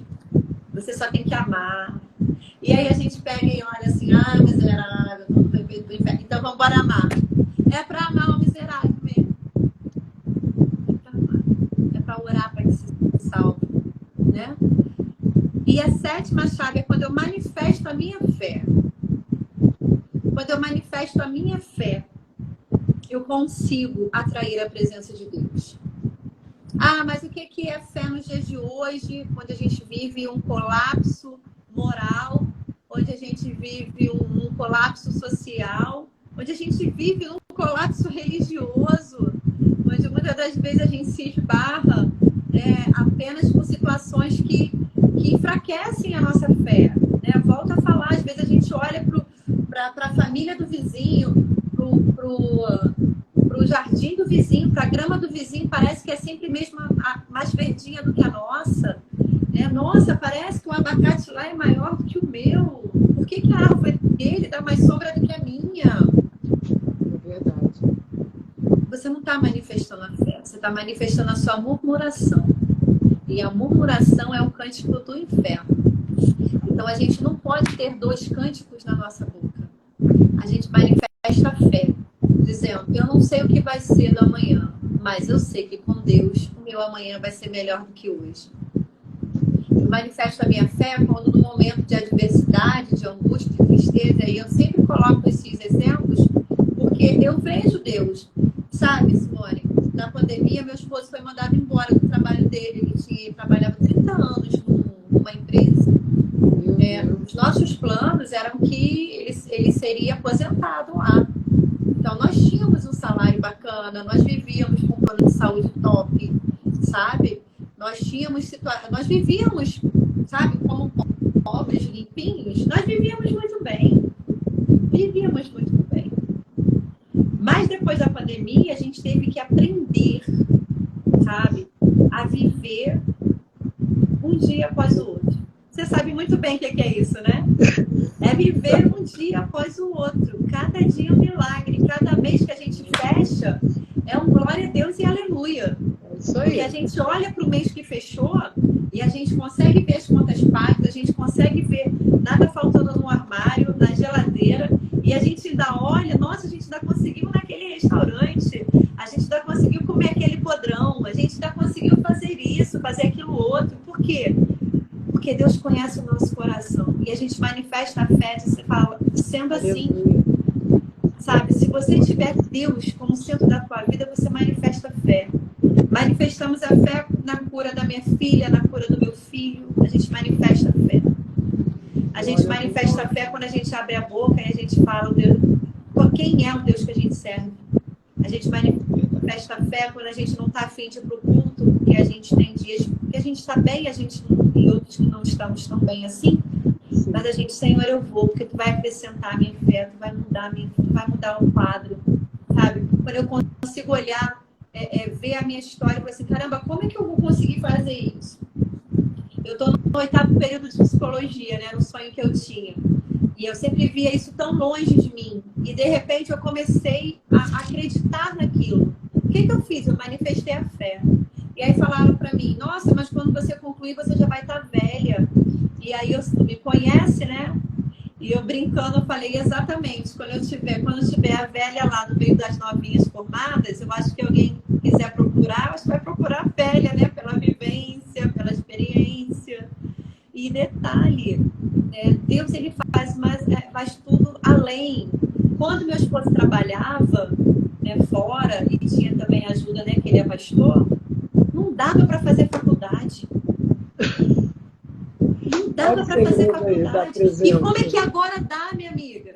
Você só tem que amar. E aí a gente pega e olha assim, miserável, então vamos embora amar. É para amar o miserável mesmo. É para orar para que se salve. Né? E a sétima chave é quando eu manifesto a minha fé. Quando eu manifesto a minha fé, eu consigo atrair a presença de Deus. Mas o que é fé nos dias de hoje, quando a gente vive um colapso moral, onde a gente vive um colapso social, onde a gente vive um colapso religioso, onde muitas das vezes a gente se esbarra apenas com situações que enfraquecem a nossa fé. Né? Volto a falar, às vezes a gente olha para a família do vizinho, para o jardim do vizinho, para a grama do vizinho, parece que é sempre mesmo mais verdinha do que a nossa. Nossa, parece que o abacate lá é maior do que o meu. Por que a árvore dele dá mais sombra do que a minha? É verdade. Você não está manifestando a fé, você está manifestando a sua murmuração. E a murmuração é o cântico do inferno. Então a gente não pode ter dois cânticos na nossa boca. A gente manifesta a fé, dizendo, eu não sei o que vai ser do amanhã, mas eu sei que com Deus o meu amanhã vai ser melhor do que hoje. Eu manifesto a minha fé quando no momento de adversidade, de angústia, de tristeza, e eu sempre coloco esses exemplos, porque eu vejo Deus. Sabe, Simone, na pandemia meu esposo foi mandado embora do trabalho dele, ele trabalhava 30 anos numa empresa. Os nossos planos eram que ele seria aposentado lá. Então, nós tínhamos um salário bacana, nós vivíamos com um plano de saúde top, sabe? Nós vivíamos, sabe, como pobres, limpinhos, nós vivíamos muito bem. Mas depois depois da pandemia, a gente teve que aprender, sabe, a viver um dia após o outro. Você sabe muito bem o que é isso, né? É viver um dia após o outro. Cada dia é um milagre. Cada mês que a gente fecha é um glória a Deus e aleluia. Isso aí. Porque a gente olha para o mês que fechou e a gente consegue ver as contas pagas, a gente consegue ver nada faltando no armário, na geladeira, e a gente ainda olha, nossa, a gente ainda conseguiu naquele restaurante, a gente ainda conseguiu comer aquele podrão, a gente ainda conseguiu fazer isso, fazer aquilo outro. Por quê? Porque Deus conhece o nosso coração. E a gente manifesta a fé, você fala, sendo assim, sabe? Se você tiver Deus como centro da tua vida, você manifesta a fé. Manifestamos a fé na cura da minha filha, na cura do meu filho. A gente manifesta a fé. A gente manifesta a fé quando a gente abre a boca e a gente fala, Deus, quem é o Deus que a gente serve? A gente manifesta a fé quando a gente não está afim de ir para o culto, porque a gente tem dias que a gente está bem, a gente e outros que não estamos tão bem assim. Mas a gente, Senhor, eu vou, porque tu vai acrescentar a minha fé, tu vai mudar o quadro, sabe? Quando eu consigo olhar, ver a minha história, eu falo assim, caramba, como é que eu vou conseguir fazer isso? Eu estou no 8º período de psicologia, né? Era um sonho que eu tinha. E eu sempre via isso tão longe de mim. E, de repente, eu comecei a acreditar naquilo. O que eu fiz? Eu manifestei a fé. E aí falaram para mim, nossa, mas quando você concluir, você já vai estar velha. E aí, tu me conhece, né? E eu brincando, eu falei exatamente, quando eu tiver a velha lá no meio das novinhas formadas, eu acho que alguém quiser procurar, eu acho que vai procurar a velha, né? Pela vivência, pela experiência. E detalhe, Deus ele faz tudo além. Quando meu esposo trabalhava fora e tinha também ajuda, né, que ele é pastor, não dava para fazer faculdade. Não dava para fazer faculdade. E como é que agora dá, minha amiga?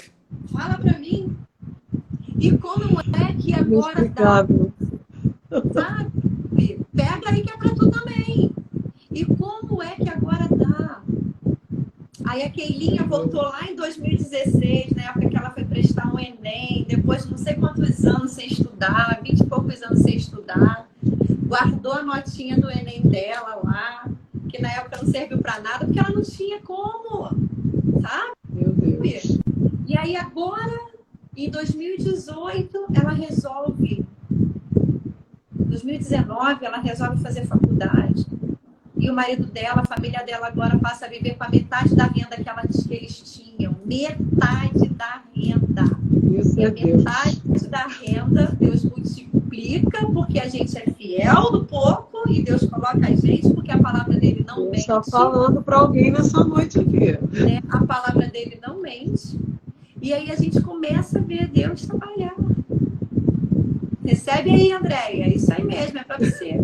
Fala para mim. E como é que agora dá? Sabe? Pega aí que é para tu também. E como é que agora dá? Aí a Keilinha voltou lá em 2016, na época que ela foi prestar um Enem, depois de não sei quantos anos sem estudar, 20 e poucos anos sem estudar, guardou a notinha do Enem dela lá, que na época não serviu para nada, porque ela não tinha como, sabe? Meu Deus. E aí agora, em 2018, ela resolve, 2019, ela resolve fazer faculdade. E o marido dela, a família dela agora passa a viver com a metade da renda que eles tinham. Metade da renda. Isso e é a metade da renda, Deus multiplica, porque a gente é fiel no pouco e Deus coloca a gente, porque a palavra dele não mente. Está falando para alguém nessa noite aqui. Né? A palavra dele não mente. E aí a gente começa a ver Deus trabalhar. Recebe aí, Andréia. Isso aí mesmo, é para você.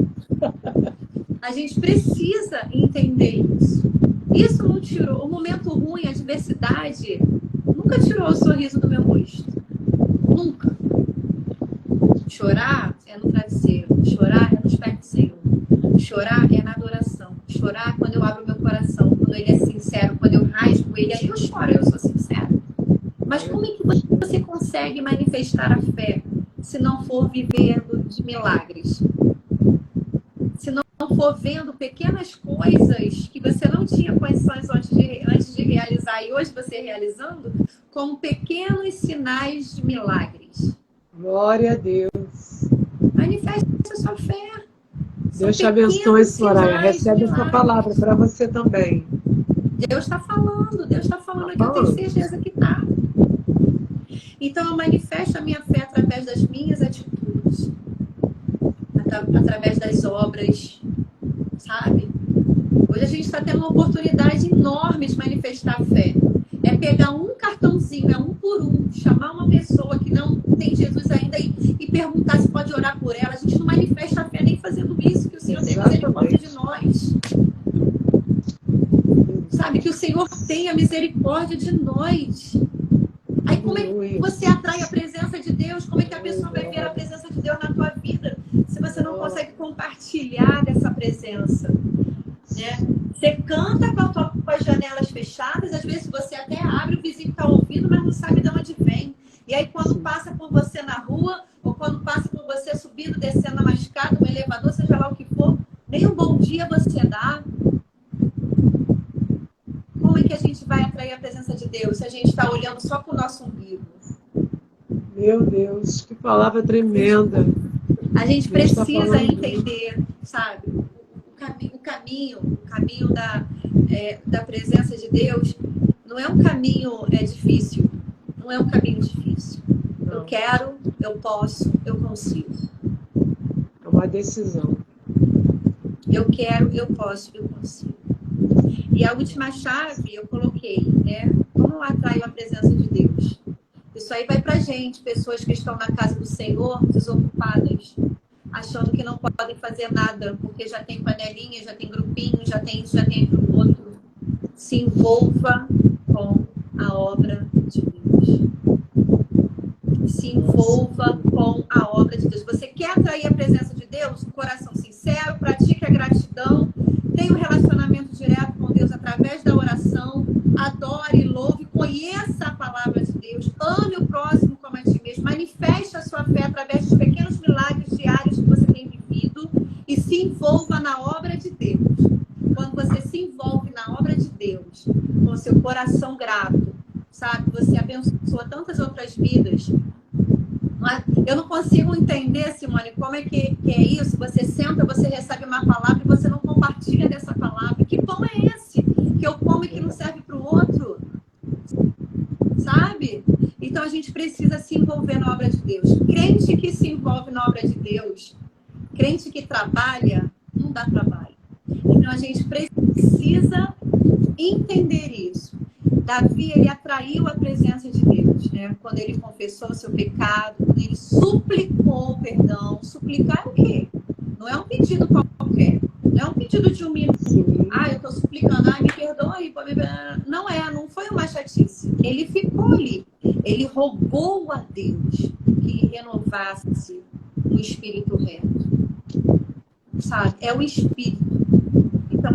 A gente precisa entender isso. Isso não tirou. O momento ruim, a adversidade, nunca tirou o sorriso do meu rosto. Nunca. Chorar é no travesseiro. Chorar é nos pés do Senhor. Chorar é na adoração. Chorar é quando eu abro meu coração, quando ele é sincero, quando eu rasgo ele, aí eu choro, eu sou sincera. Mas como é que você consegue manifestar a fé se não for vivendo de milagres? Se não for vendo pequenas coisas que você não tinha condições antes de realizar e hoje você realizando, como pequenos sinais de milagres. Glória a Deus. Manifeste a sua fé. Deus te abençoe, Soraya. Recebe essa palavra para você também. Deus está falando aqui, eu tenho certeza que está. Então eu manifesto a minha fé através das minhas atitudes. Através das obras, sabe? Hoje a gente está tendo uma oportunidade enorme de manifestar a fé. É pegar um cartãozinho, um por um, chamar uma pessoa que não tem Jesus ainda e perguntar se pode orar por ela. A gente não manifesta a fé nem fazendo isso, que o Senhor tem misericórdia de nós. Sabe? Que o Senhor tenha misericórdia de nós. Aí como é que você atrai a presença de Deus? Como é que a pessoa vai ver a presença de Deus na tua vida? Se você não consegue compartilhar dessa presença, né? Você canta com as janelas fechadas, às vezes você até abre, o vizinho está ouvindo, mas não sabe de onde vem. E aí quando passa por você na rua, ou quando passa por você subindo, descendo uma escada, um elevador, seja lá o que for, nem um bom dia você dá. Como é que a gente vai atrair a presença de Deus se a gente está olhando só para o nosso umbigo? Meu Deus, que palavra tremenda. A gente precisa entender, sabe? O caminho da presença de Deus não é um caminho difícil. Não é um caminho difícil. Não. Eu quero, eu posso, eu consigo. É uma decisão. Eu quero, eu posso, eu consigo. E a última chave eu coloquei, né? Como eu atraio a presença de Deus? Isso aí vai pra gente, pessoas que estão na casa do Senhor, desocupadas, achando que não podem fazer nada, porque já tem panelinha, já tem grupinho, já tem isso, já tem aquilo outro. Se envolva com a obra de Deus. Se envolva com a obra de Deus. Você quer atrair a presença de Deus? Um coração sincero, pratique a gratidão, tenha um relacionamento direto com Deus através da oração, adore, louve, conheça a palavra de Deus, ame o próximo como a ti mesmo, manifeste a sua fé através dos pequenos milagres diários que você tem vivido e se envolva na obra de Deus. Quando você se envolve na obra de Deus, com o seu coração grato, sabe? Você abençoa tantas outras vidas. Eu não consigo entender, Simone, como é que é isso. Você senta, você recebe uma palavra e você não compartilha dessa palavra. Que pão é esse? Que eu como e que não serve para o outro? Sabe? Então a gente precisa se envolver na obra de Deus. Crente que se envolve na obra de Deus, crente que trabalha, não dá trabalho. Então a gente precisa entender isso. Davi, ele atraiu a presença de Deus, né? Quando ele confessou o seu pecado, quando ele suplicou perdão. Suplicar é o quê? Não é um pedido qualquer. Não é um pedido de um minuto. Ah, eu estou suplicando. Ah, me perdoe. Não foi uma chatice. Ele ficou ali. Ele rogou a Deus que renovasse o espírito reto. Sabe? É o espírito. Então,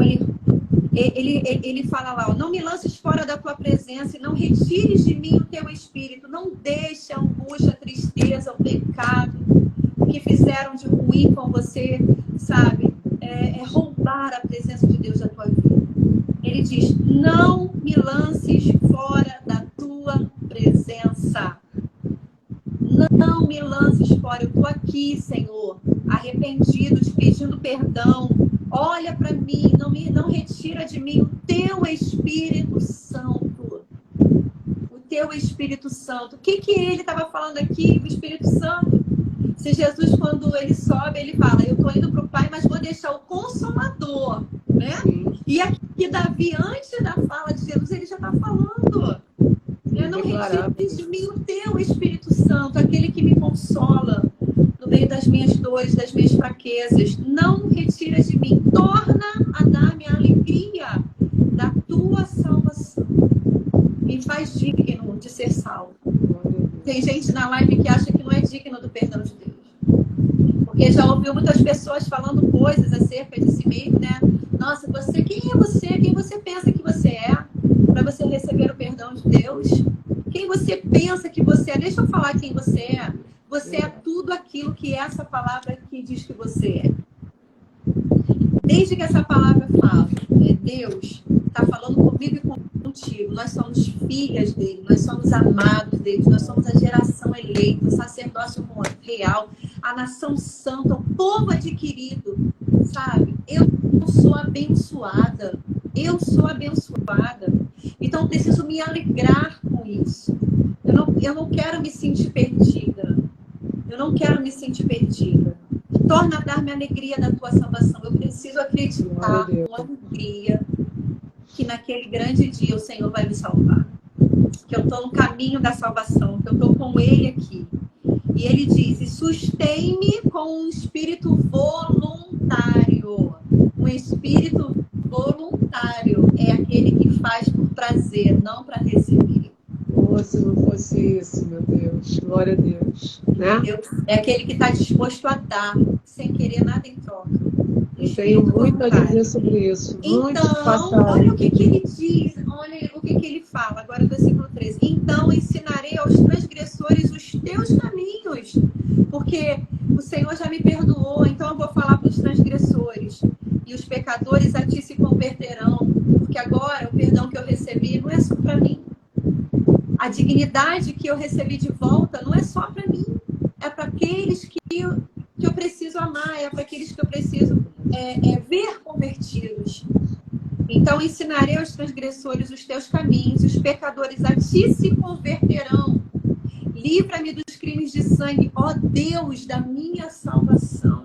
ele fala lá, ó, não me lances fora da tua presença e não retires de mim o teu espírito. Não deixe a angústia, a tristeza, o pecado, o que fizeram de ruim com você, sabe? Roubar a presença de Deus da tua vida. Ele diz, não me lances fora da tua presença. Não me lances fora. Eu estou aqui, Senhor, arrependido, te pedindo perdão. Olha para mim, não retira de mim o teu Espírito Santo. O teu Espírito Santo. O que ele estava falando aqui, o Espírito Santo? Se Jesus, quando ele sobe, ele fala, eu estou indo para o Pai, mas vou deixar o Consolador, né? E aqui Davi, antes da fala de Jesus, ele já está falando. Eu não retire de mim o teu Espírito Santo, aquele que me consola no meio das minhas dores, das minhas fraquezas. Não retira de mim. Torna a dar-me a alegria da tua salvação. Me faz digno de ser salvo. Tem gente na live que acha que não é digno do perdão de Deus. Porque já ouviu muitas pessoas falando coisas acerca de si mesmo, né? Nossa, quem é você? Quem você pensa que você é para você receber o perdão de Deus? Quem você pensa que você é? Deixa eu falar quem você é. Você é tudo aquilo que essa palavra aqui diz que você é. Desde que essa palavra fala, Deus está falando comigo e contigo. Nós somos filhas dele, nós somos amados dele, nós somos a geração eleita, o sacerdócio real, a nação santa, o povo adquirido, sabe? Eu sou abençoada. Eu sou abençoada. Então, eu preciso me alegrar com isso. Eu não quero me sentir perdida. Eu não quero me sentir perdida. Torna a dar-me a alegria da tua salvação. Eu preciso acreditar com alegria que naquele grande dia o Senhor vai me salvar. Que eu estou no caminho da salvação, que eu estou com Ele aqui. E Ele diz, e sustém-me com um espírito voluntário. Um espírito voluntário é aquele que faz por prazer, não para receber. Oh, se não fosse isso, meu Deus. Glória a Deus. Né? É aquele que está disposto a dar, sem querer nada em troca. Eu tenho muito a dizer sobre isso. Então, olha o que ele diz, olha o que ele fala. Agora, versículo 13. Então, ensinarei aos transgressores os teus caminhos, porque porque o Senhor já me perdoou, então eu vou falar para os transgressores. E os pecadores a ti se converterão, porque agora o perdão que eu recebi não é só para mim. A dignidade que eu recebi de volta não é só para mim, é para aqueles que eu preciso amar, é para aqueles que eu preciso ver convertidos. Então ensinarei aos transgressores os teus caminhos, e os pecadores a ti se converterão. Livra-me dos crimes de sangue, ó Deus, da minha salvação.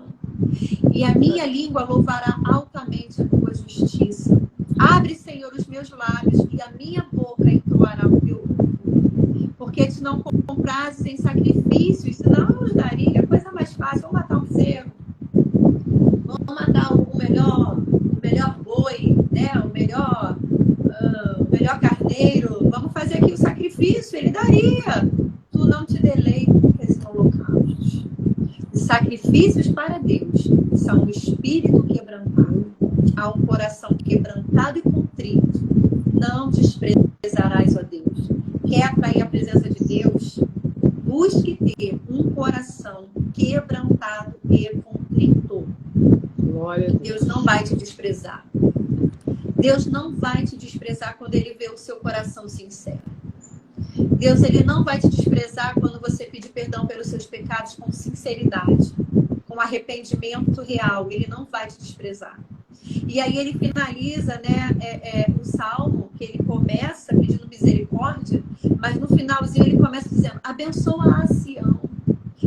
E a minha língua louvará altamente a tua justiça. Abre, Senhor, os meus lábios, e a minha boca entoará o teu louvor. Porque te não comprases em sacrifícios, senão eu nos daria. Coisa mais fácil, vamos matar um cervo. Vamos matar o melhor boi, né? o melhor carneiro. Vamos fazer aqui o sacrifício, ele daria. Tu não te deleites em holocaustos. Sacrifícios para Deus são um espírito quebrantado, há um coração quebrantado e contrito. Não desprezarás, ó Deus. Quer atrair a presença de Deus? Busque ter um coração quebrantado e contrito. Glória. Deus não vai te desprezar. Deus não vai te desprezar quando Ele vê o seu coração sincero. Deus, Ele não vai te desprezar quando você pedir perdão pelos seus pecados com sinceridade, com arrependimento real. Ele não vai te desprezar. E aí ele finaliza, né, o salmo, que ele começa pedindo misericórdia, mas no finalzinho ele começa dizendo: abençoa a Sião,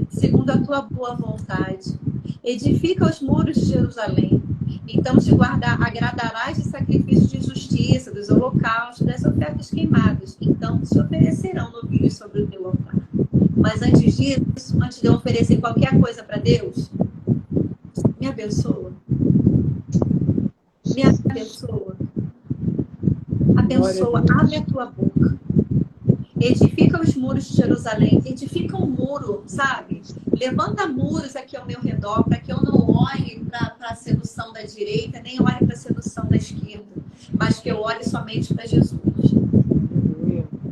segundo a tua boa vontade. Edifica os muros de Jerusalém. Então te agradarás de sacrifícios de justiça, dos holocaustos, das ofertas queimadas. Então te oferecerão novilhos sobre o teu altar. Mas antes disso, antes de eu oferecer qualquer coisa para Deus, me abençoa. Me abençoa. Abençoa, abre a tua boca. Edifica os muros de Jerusalém. Edifica um muro, sabe? Levanta muros aqui ao meu redor, para que eu não olhe para a sedução da direita, nem olhe para a sedução da esquerda, mas que eu olhe somente para Jesus.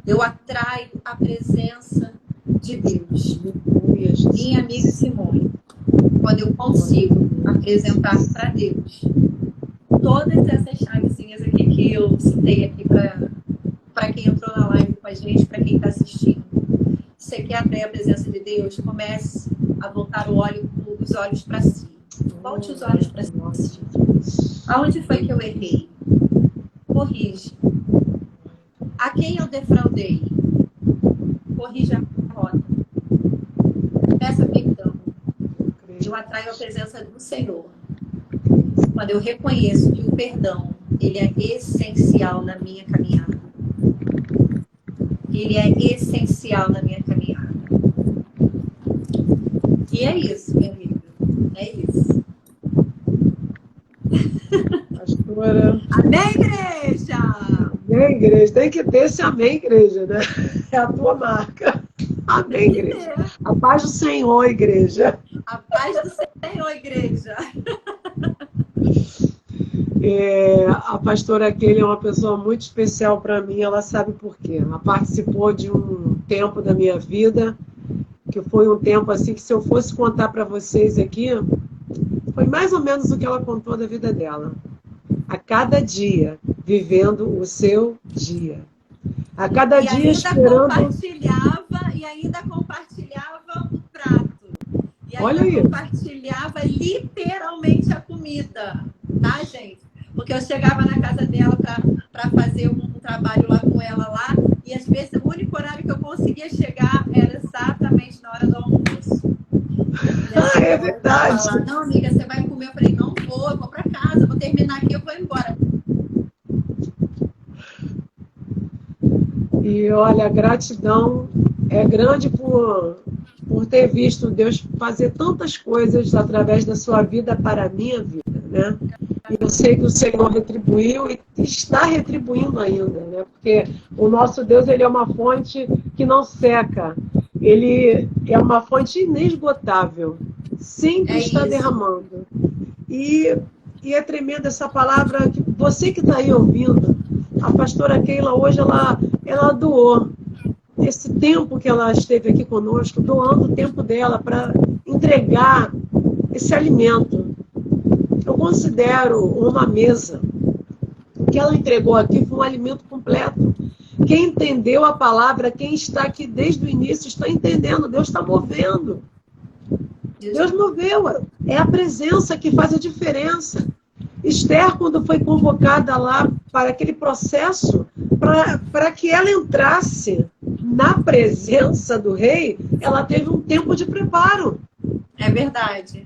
Eu atraio a presença de Deus. Minha amiga Simone, quando eu consigo apresentar para Deus todas essas chavezinhas aqui que eu citei aqui para quem entrou na live com a gente, para quem está assistindo. Você quer atrair a presença de Deus? Comece a voltar os olhos para si. Volte os olhos para si. Aonde foi que eu errei? Corrige. A quem eu defraudei? Corrija a rota. Peça perdão. Eu atraio a presença do Senhor. Quando eu reconheço que o perdão, ele é essencial na minha caminhada. Ele é essencial na minha caminhada. E é isso, minha amiga. É isso. Pastora. Amém, igreja! Amém, igreja. Tem que ter esse amém, igreja, né? É a tua marca. Amém, igreja. A paz do Senhor, igreja. A paz do Senhor, igreja. A pastora Keila é uma pessoa muito especial para mim, ela sabe por quê. Ela participou de um tempo da minha vida, que foi um tempo assim que, se eu fosse contar para vocês aqui, foi mais ou menos o que ela contou da vida dela. A cada dia, vivendo o seu dia. A cada dia esperando... E ainda compartilhava o prato. E ainda Olha aí. Compartilhava literalmente a comida. Tá, gente? Porque eu chegava na casa dela para fazer um trabalho lá com ela lá, e às vezes o único horário que eu conseguia chegar era exatamente na hora do almoço. É verdade. Ela, não, amiga, você vai comer? Eu falei, não vou, eu vou para casa, vou terminar aqui, eu vou embora. E olha, a gratidão é grande por ter visto Deus fazer tantas coisas através da sua vida para a minha vida, né? E eu sei que o Senhor retribuiu e está retribuindo ainda, né? Porque o nosso Deus, ele é uma fonte que não seca. Ele é uma fonte inesgotável. Sempre está derramando. E é tremenda essa palavra. Que você que está aí ouvindo, a pastora Keila hoje, ela doou esse tempo que ela esteve aqui conosco, doando o tempo dela para entregar esse alimento. Eu considero uma mesa. O que ela entregou aqui foi um alimento completo. Quem entendeu a palavra, quem está aqui desde o início, está entendendo. Deus está movendo. Deus moveu. É a presença que faz a diferença. Esther, quando foi convocada lá para aquele processo, para que ela entrasse na presença do rei, ela teve um tempo de preparo. É verdade.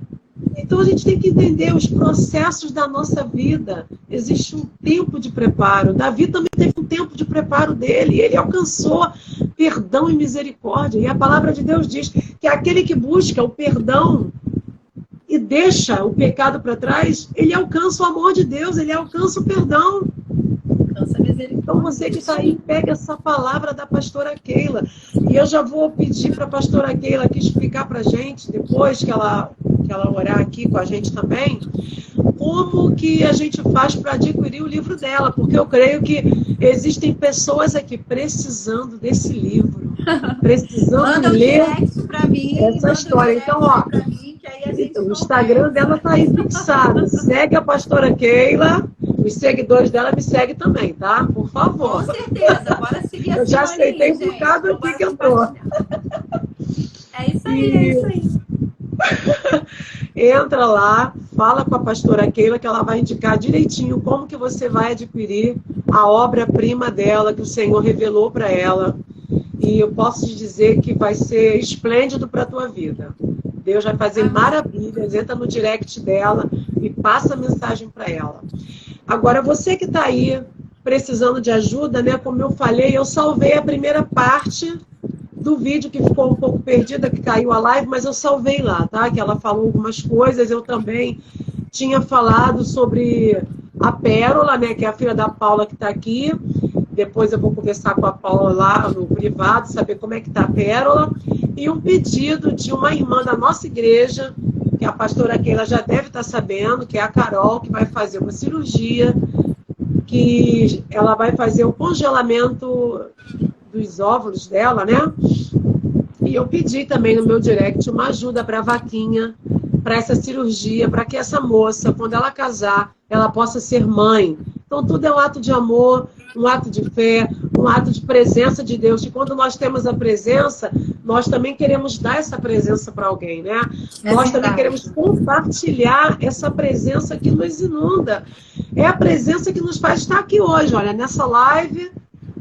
Então a gente tem que entender os processos da nossa vida. Existe um tempo de preparo. Davi também teve um tempo de preparo dele. Ele alcançou perdão e misericórdia. E a palavra de Deus diz que aquele que busca o perdão e deixa o pecado para trás, ele alcança o amor de Deus, ele alcança o perdão. Então você que está aí, pega essa palavra da pastora Keila. E eu já vou pedir para a pastora Keila aqui explicar para a gente, depois que ela orar aqui com a gente também, como que a gente faz para adquirir o livro dela. Porque eu creio que existem pessoas aqui precisando desse livro. Precisando ler mim, essa história. Então, ó, o Instagram dela está aí fixado. Segue a pastora Keila. Os seguidores dela me seguem também, tá? Por favor. Com certeza, bora seguir a Eu já aceitei um bocado aqui que entrou. É isso aí, é isso aí. Entra lá, fala com a pastora Keila que ela vai indicar direitinho como que você vai adquirir a obra-prima dela, que o Senhor revelou para ela. E eu posso te dizer que vai ser esplêndido para a tua vida. Deus vai fazer maravilhas. Entra no direct dela e passa a mensagem para ela. Agora, você que está aí precisando de ajuda, né? Como eu falei, eu salvei a primeira parte do vídeo que ficou um pouco perdida, que caiu a live, mas eu salvei lá, tá? Que ela falou algumas coisas. Eu também tinha falado sobre a Pérola, né? Que é a filha da Paula que está aqui. Depois eu vou conversar com a Paula lá no privado, saber como é que está a Pérola. E um pedido de uma irmã da nossa igreja, que a pastora Keila já deve estar sabendo, que é a Carol, que vai fazer uma cirurgia, que ela vai fazer o congelamento dos óvulos dela, né? E eu pedi também no meu direct uma ajuda para a Vaquinha, para essa cirurgia, para que essa moça, quando ela casar, ela possa ser mãe. Então tudo é um ato de amor, um ato de fé, um ato de presença de Deus. E quando nós temos a presença, nós também queremos dar essa presença para alguém, né? Nós também queremos compartilhar essa presença que nos inunda. É a presença que nos faz estar aqui hoje, olha, nessa live,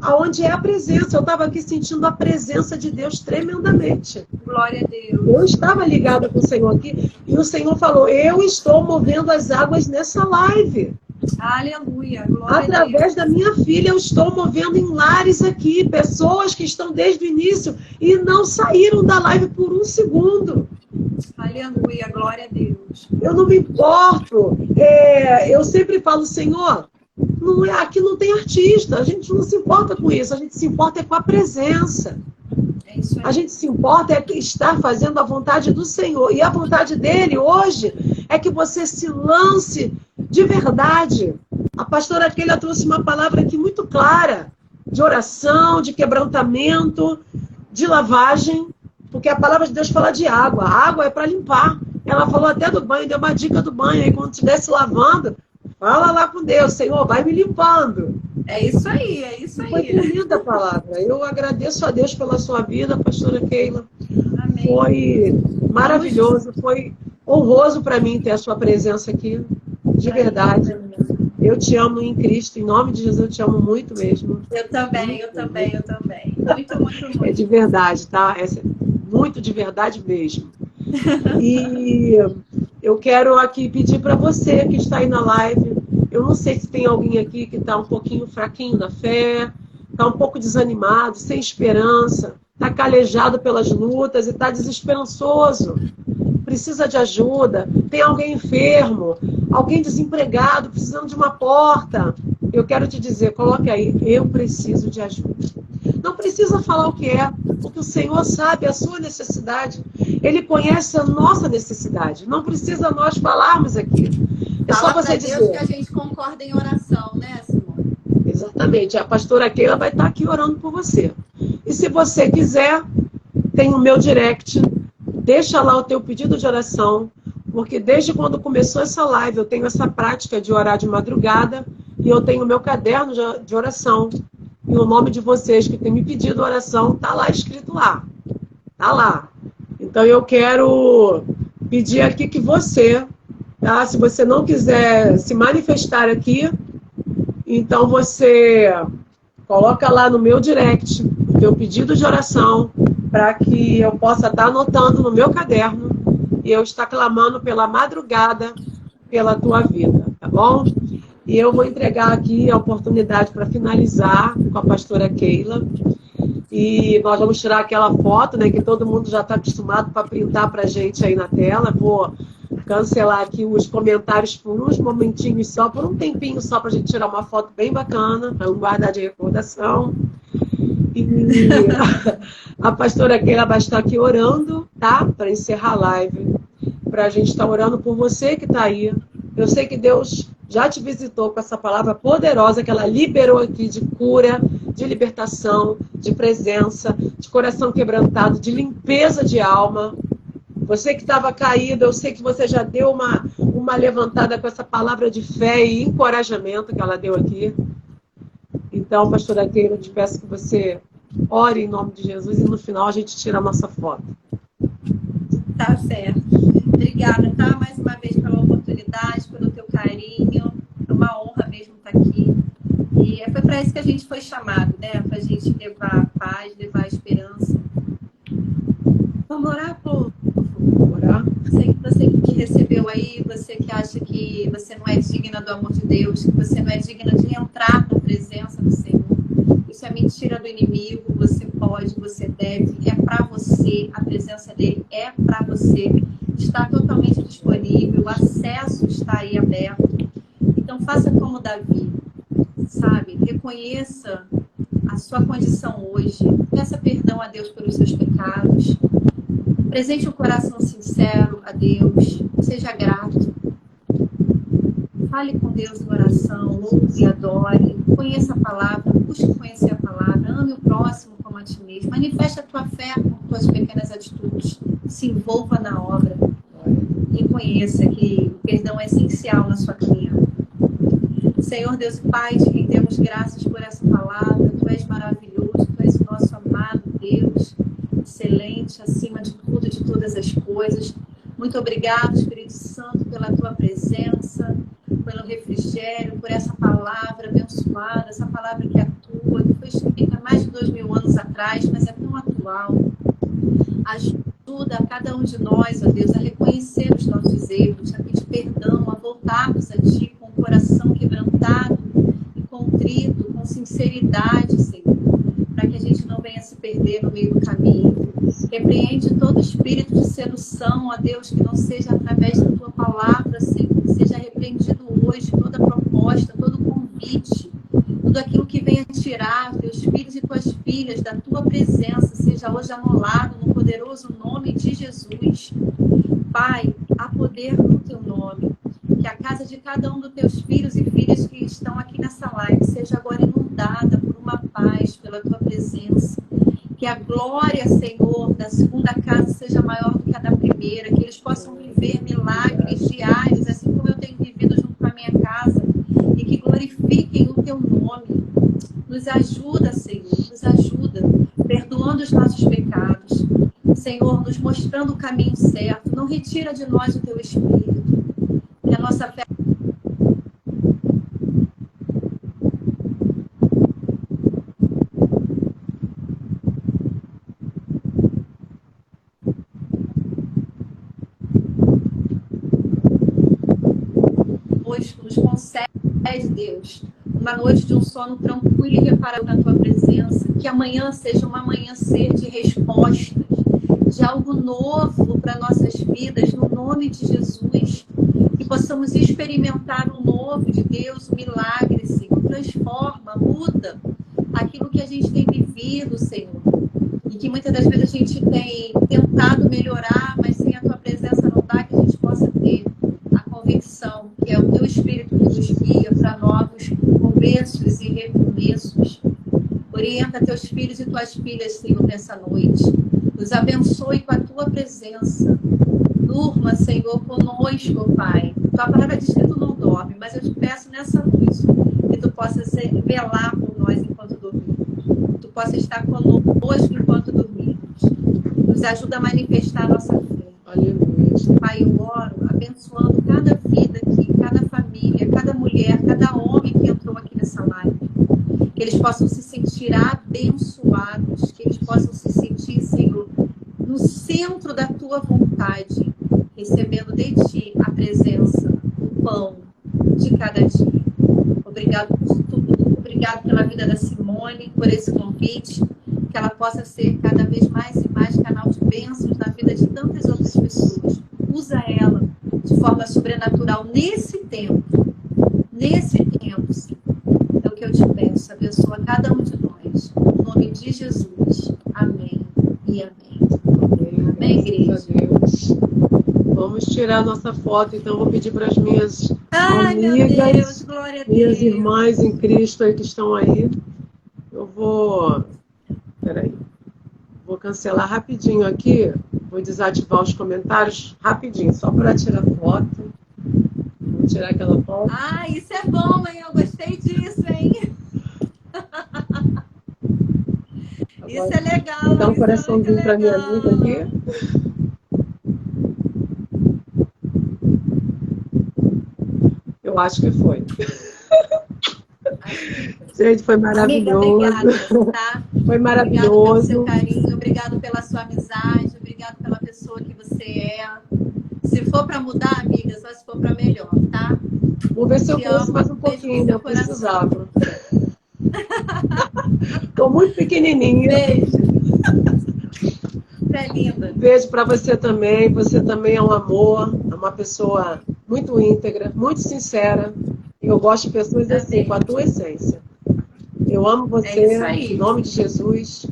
aonde é a presença. Eu estava aqui sentindo a presença de Deus tremendamente. Glória a Deus. Eu estava ligada com o Senhor aqui e o Senhor falou, eu estou movendo as águas nessa live. Aleluia, glória Através a Deus. da minha filha, eu estou movendo em lares aqui, pessoas que estão desde o início e não saíram da live por um segundo. Aleluia, glória a Deus. Eu não me importo. Eu sempre falo, Senhor, aqui não tem artista, a gente não se importa com isso, a gente se importa com a presença. É isso aí. A gente se importa estar fazendo a vontade do Senhor. E a vontade dele hoje é que você se lance de verdade. A pastora Keila trouxe uma palavra aqui muito clara, de oração, de quebrantamento, de lavagem, porque a palavra de Deus fala de água. A água é para limpar. Ela falou até do banho, deu uma dica do banho. Aí quando estiver se lavando, fala lá com Deus, Senhor, vai me limpando. É isso aí, é isso aí. Foi linda a palavra. Eu agradeço a Deus pela sua vida, pastora Keila. Amém. Foi maravilhoso, foi honroso para mim ter a sua presença aqui, de verdade. Eu te amo em Cristo, em nome de Jesus, eu te amo muito mesmo. Eu também, eu também, eu também. Muito, muito, muito. É de verdade, tá? É muito de verdade mesmo. E eu quero aqui pedir para você que está aí na live, eu não sei se tem alguém aqui que está um pouquinho fraquinho na fé, está um pouco desanimado, sem esperança, está calejado pelas lutas e está desesperançoso, precisa de ajuda, tem alguém enfermo, alguém desempregado, precisando de uma porta. Eu quero te dizer, coloque aí, eu preciso de ajuda. Não precisa falar o que é, porque o Senhor sabe a sua necessidade. Ele conhece a nossa necessidade. Não precisa nós falarmos aqui. É só você dizer. Deus que a gente concorda em oração, né, Simone? Exatamente. A pastora Keila vai estar aqui orando por você. E se você quiser, tem o meu direct. deixa lá o teu pedido de oração, porque desde quando começou essa live eu tenho essa prática de orar de madrugada e eu tenho o meu caderno de oração. E o nome de vocês que têm me pedido oração está lá escrito lá. Está lá. Então eu quero pedir aqui que você, tá? Se você não quiser se manifestar aqui, então você coloca lá no meu direct o teu pedido de oração para que eu possa estar anotando no meu caderno e eu estar clamando pela madrugada pela tua vida, tá bom? E eu vou entregar aqui a oportunidade para finalizar com a pastora Keila. E nós vamos tirar aquela foto, né, que todo mundo já está acostumado para printar para a gente aí na tela. Vou cancelar aqui os comentários por uns momentinhos só, por um tempinho só, para a gente tirar uma foto bem bacana, para não guardar de recordação. E a pastora Keila vai estar aqui orando, tá? Para encerrar a live. Para a gente estar orando por você que está aí. Eu sei que Deus já te visitou com essa palavra poderosa que ela liberou aqui de cura, de libertação, de presença, de coração quebrantado, de limpeza de alma. Você que estava caído, eu sei que você já deu uma levantada com essa palavra de fé e encorajamento que ela deu aqui. Então, pastora Keila, eu te peço que você ore em nome de Jesus e no final a gente tira a nossa foto. Tá certo. Obrigada, tá? Mais uma vez pela oportunidade, pelo teu carinho. É uma honra mesmo estar aqui. E foi para isso que a gente foi chamado, né? Para a gente levar paz, levar esperança. Vamos orar, povo? Vamos orar. Você que recebeu aí, você que acha que você não é digna do amor de Deus, que você não é digna de entrar na presença do Senhor. Isso é mentira do inimigo. Você pode, você deve. É para você. A presença dele é para você. Está totalmente disponível. O acesso está aí aberto. Então faça como Davi, sabe? Reconheça a sua condição hoje. Peça perdão a Deus pelos seus pecados. Apresente um coração sincero a Deus. Seja grato. Fale com Deus em oração. Louve e adore. Conheça a palavra. Busque conhecer a palavra. Ame o próximo como a ti mesmo. Manifeste a tua fé com tuas pequenas atitudes. Se envolva na obra. Reconheça que o perdão é essencial na sua caminhada. Senhor Deus e Pai, te rendemos graças por essa palavra. Tu és maravilhoso. Tu és o nosso amado Deus. Excelente, acima de tudo, de todas as coisas. Muito obrigado, Espírito Santo, pela tua presença, pelo refrigério, por essa palavra abençoada, essa palavra que atua, que foi escrita há mais de 2000 anos atrás, mas é tão atual. Ajuda a cada um de nós, ó Deus, a reconhecer os nossos erros, a pedir perdão, a voltarmos a Ti com o coração quebrantado e contrito, com sinceridade, Senhor, para que a gente não venha se perder no meio do caminho. Repreende todo espírito de sedução, ó Deus, que não seja através da Tua palavra, Senhor, que seja repreendido hoje toda proposta, todo convite, tudo aquilo que venha tirar teus filhos e tuas filhas da Tua presença, seja hoje anulado no poderoso nome de Jesus. Pai, há poder no Teu nome. Que a casa de cada um dos Teus filhos e filhas que estão aqui nessa live seja agora inundada por uma paz, pela Tua presença. Que a glória, Senhor, da segunda casa seja maior do que a da primeira. Que eles possam viver milagres diários, assim como eu tenho vivido junto com a minha casa. E que glorifiquem o Teu nome. Nos ajuda, Senhor, nos ajuda. Perdoando os nossos pecados. Senhor, nos mostrando o caminho certo. Não retira de nós o Teu Espírito. Que a nossa fé... nos concede, Deus, uma noite de um sono tranquilo e reparado na Tua presença. Que amanhã seja um amanhecer de respostas, de algo novo para nossas vidas, no nome de Jesus. Que possamos experimentar o novo de Deus, o milagre, Senhor. Transforma, muda aquilo que a gente tem vivido, Senhor. E que muitas das vezes a gente tem tentado melhorar, mas sem a Tua presença não dá, que a gente possa ter a convicção que é o Teu Espírito que nos guia para novos começos e recomeços. Orienta Teus filhos e Tuas filhas, Senhor, nessa noite. Nos abençoe com a tua presença. Durma, Senhor, conosco, Pai. Tua palavra diz que tu não dorme, mas eu te peço nessa noite que tu possas velar por nós enquanto dormimos. Tu possas estar conosco enquanto dormimos. Nos ajuda a manifestar a nossa fé. Aleluia. Pai, eu oro abençoando cada vida aqui, cada família, cada mulher, cada homem que entrou aqui nessa live. Que eles possam se sentir abençoados, que eles possam se sentir, Senhor, no centro da tua vontade, recebendo de ti a presença, o pão de cada dia. Obrigado por tudo, obrigado pela vida da Simone, por esse convite, que ela possa ser cada vez mais e mais canal de bênçãos na vida de tantas outras pessoas. Usa ela de forma sobrenatural nesse tempo, Senhor. É o que eu te peço, abençoa cada um de nós, em nome de Jesus. Amém e amém. Amém, igreja. Deus. Vamos tirar nossa foto, então vou pedir para as minhas Ai, meu amigas, Deus, glória a minhas Deus. irmãs em Cristo aí que estão aí. Eu vou... Peraí. Vou cancelar rapidinho aqui. Vou desativar os comentários rapidinho, só para tirar foto. Vou tirar aquela foto. Ah, isso é bom, hein? Eu gostei disso, hein? Isso é legal. Vou dar um isso coraçãozinho é para minha legal. amiga aqui. Eu acho que foi. Gente, foi maravilhoso. Amiga, obrigada, tá? Foi maravilhoso. Obrigado pelo seu carinho, obrigado pela sua amizade, obrigado pela pessoa que você é. Se for para mudar, amiga, só se for para melhor, tá? Vou ver se eu Te cresço amo, mais um beijo pouquinho, no né? seu Eu coração. precisava. Tô muito pequenininha. Beijo. Você é linda. Beijo para você também. Você também é um amor, é uma pessoa muito íntegra, muito sincera. E eu gosto de pessoas assim, com a tua essência. Eu amo você, É isso aí. em nome de Jesus.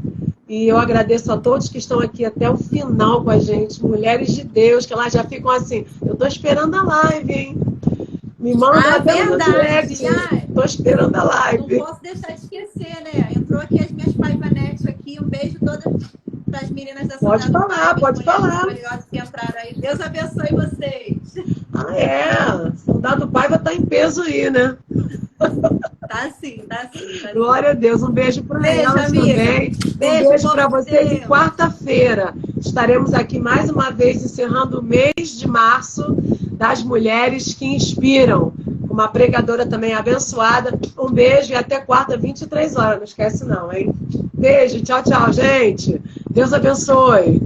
E eu agradeço a todos que estão aqui até o final com a gente, mulheres de Deus, que elas já ficam assim, eu tô esperando a live, hein? Me manda até no direct. Tô esperando a live. Não posso deixar de esquecer, né? Entrou aqui as minhas paivanetes aqui. Um beijo todas para as meninas da Pode Saudade falar, Pai, pode falar. Maravilhosas que entraram aí. Deus abençoe vocês. Ah, é? Soldado Paiva tá em peso aí, né? Tá sim, tá sim. Tá Glória a Deus. Um beijo para elas amiga. também. Um beijo para vocês. E quarta-feira estaremos aqui mais uma vez encerrando o mês de março das mulheres que inspiram. Uma pregadora também abençoada. Um beijo e até quarta, 23 horas. Não esquece não, hein? Beijo, tchau, tchau, gente. Deus abençoe.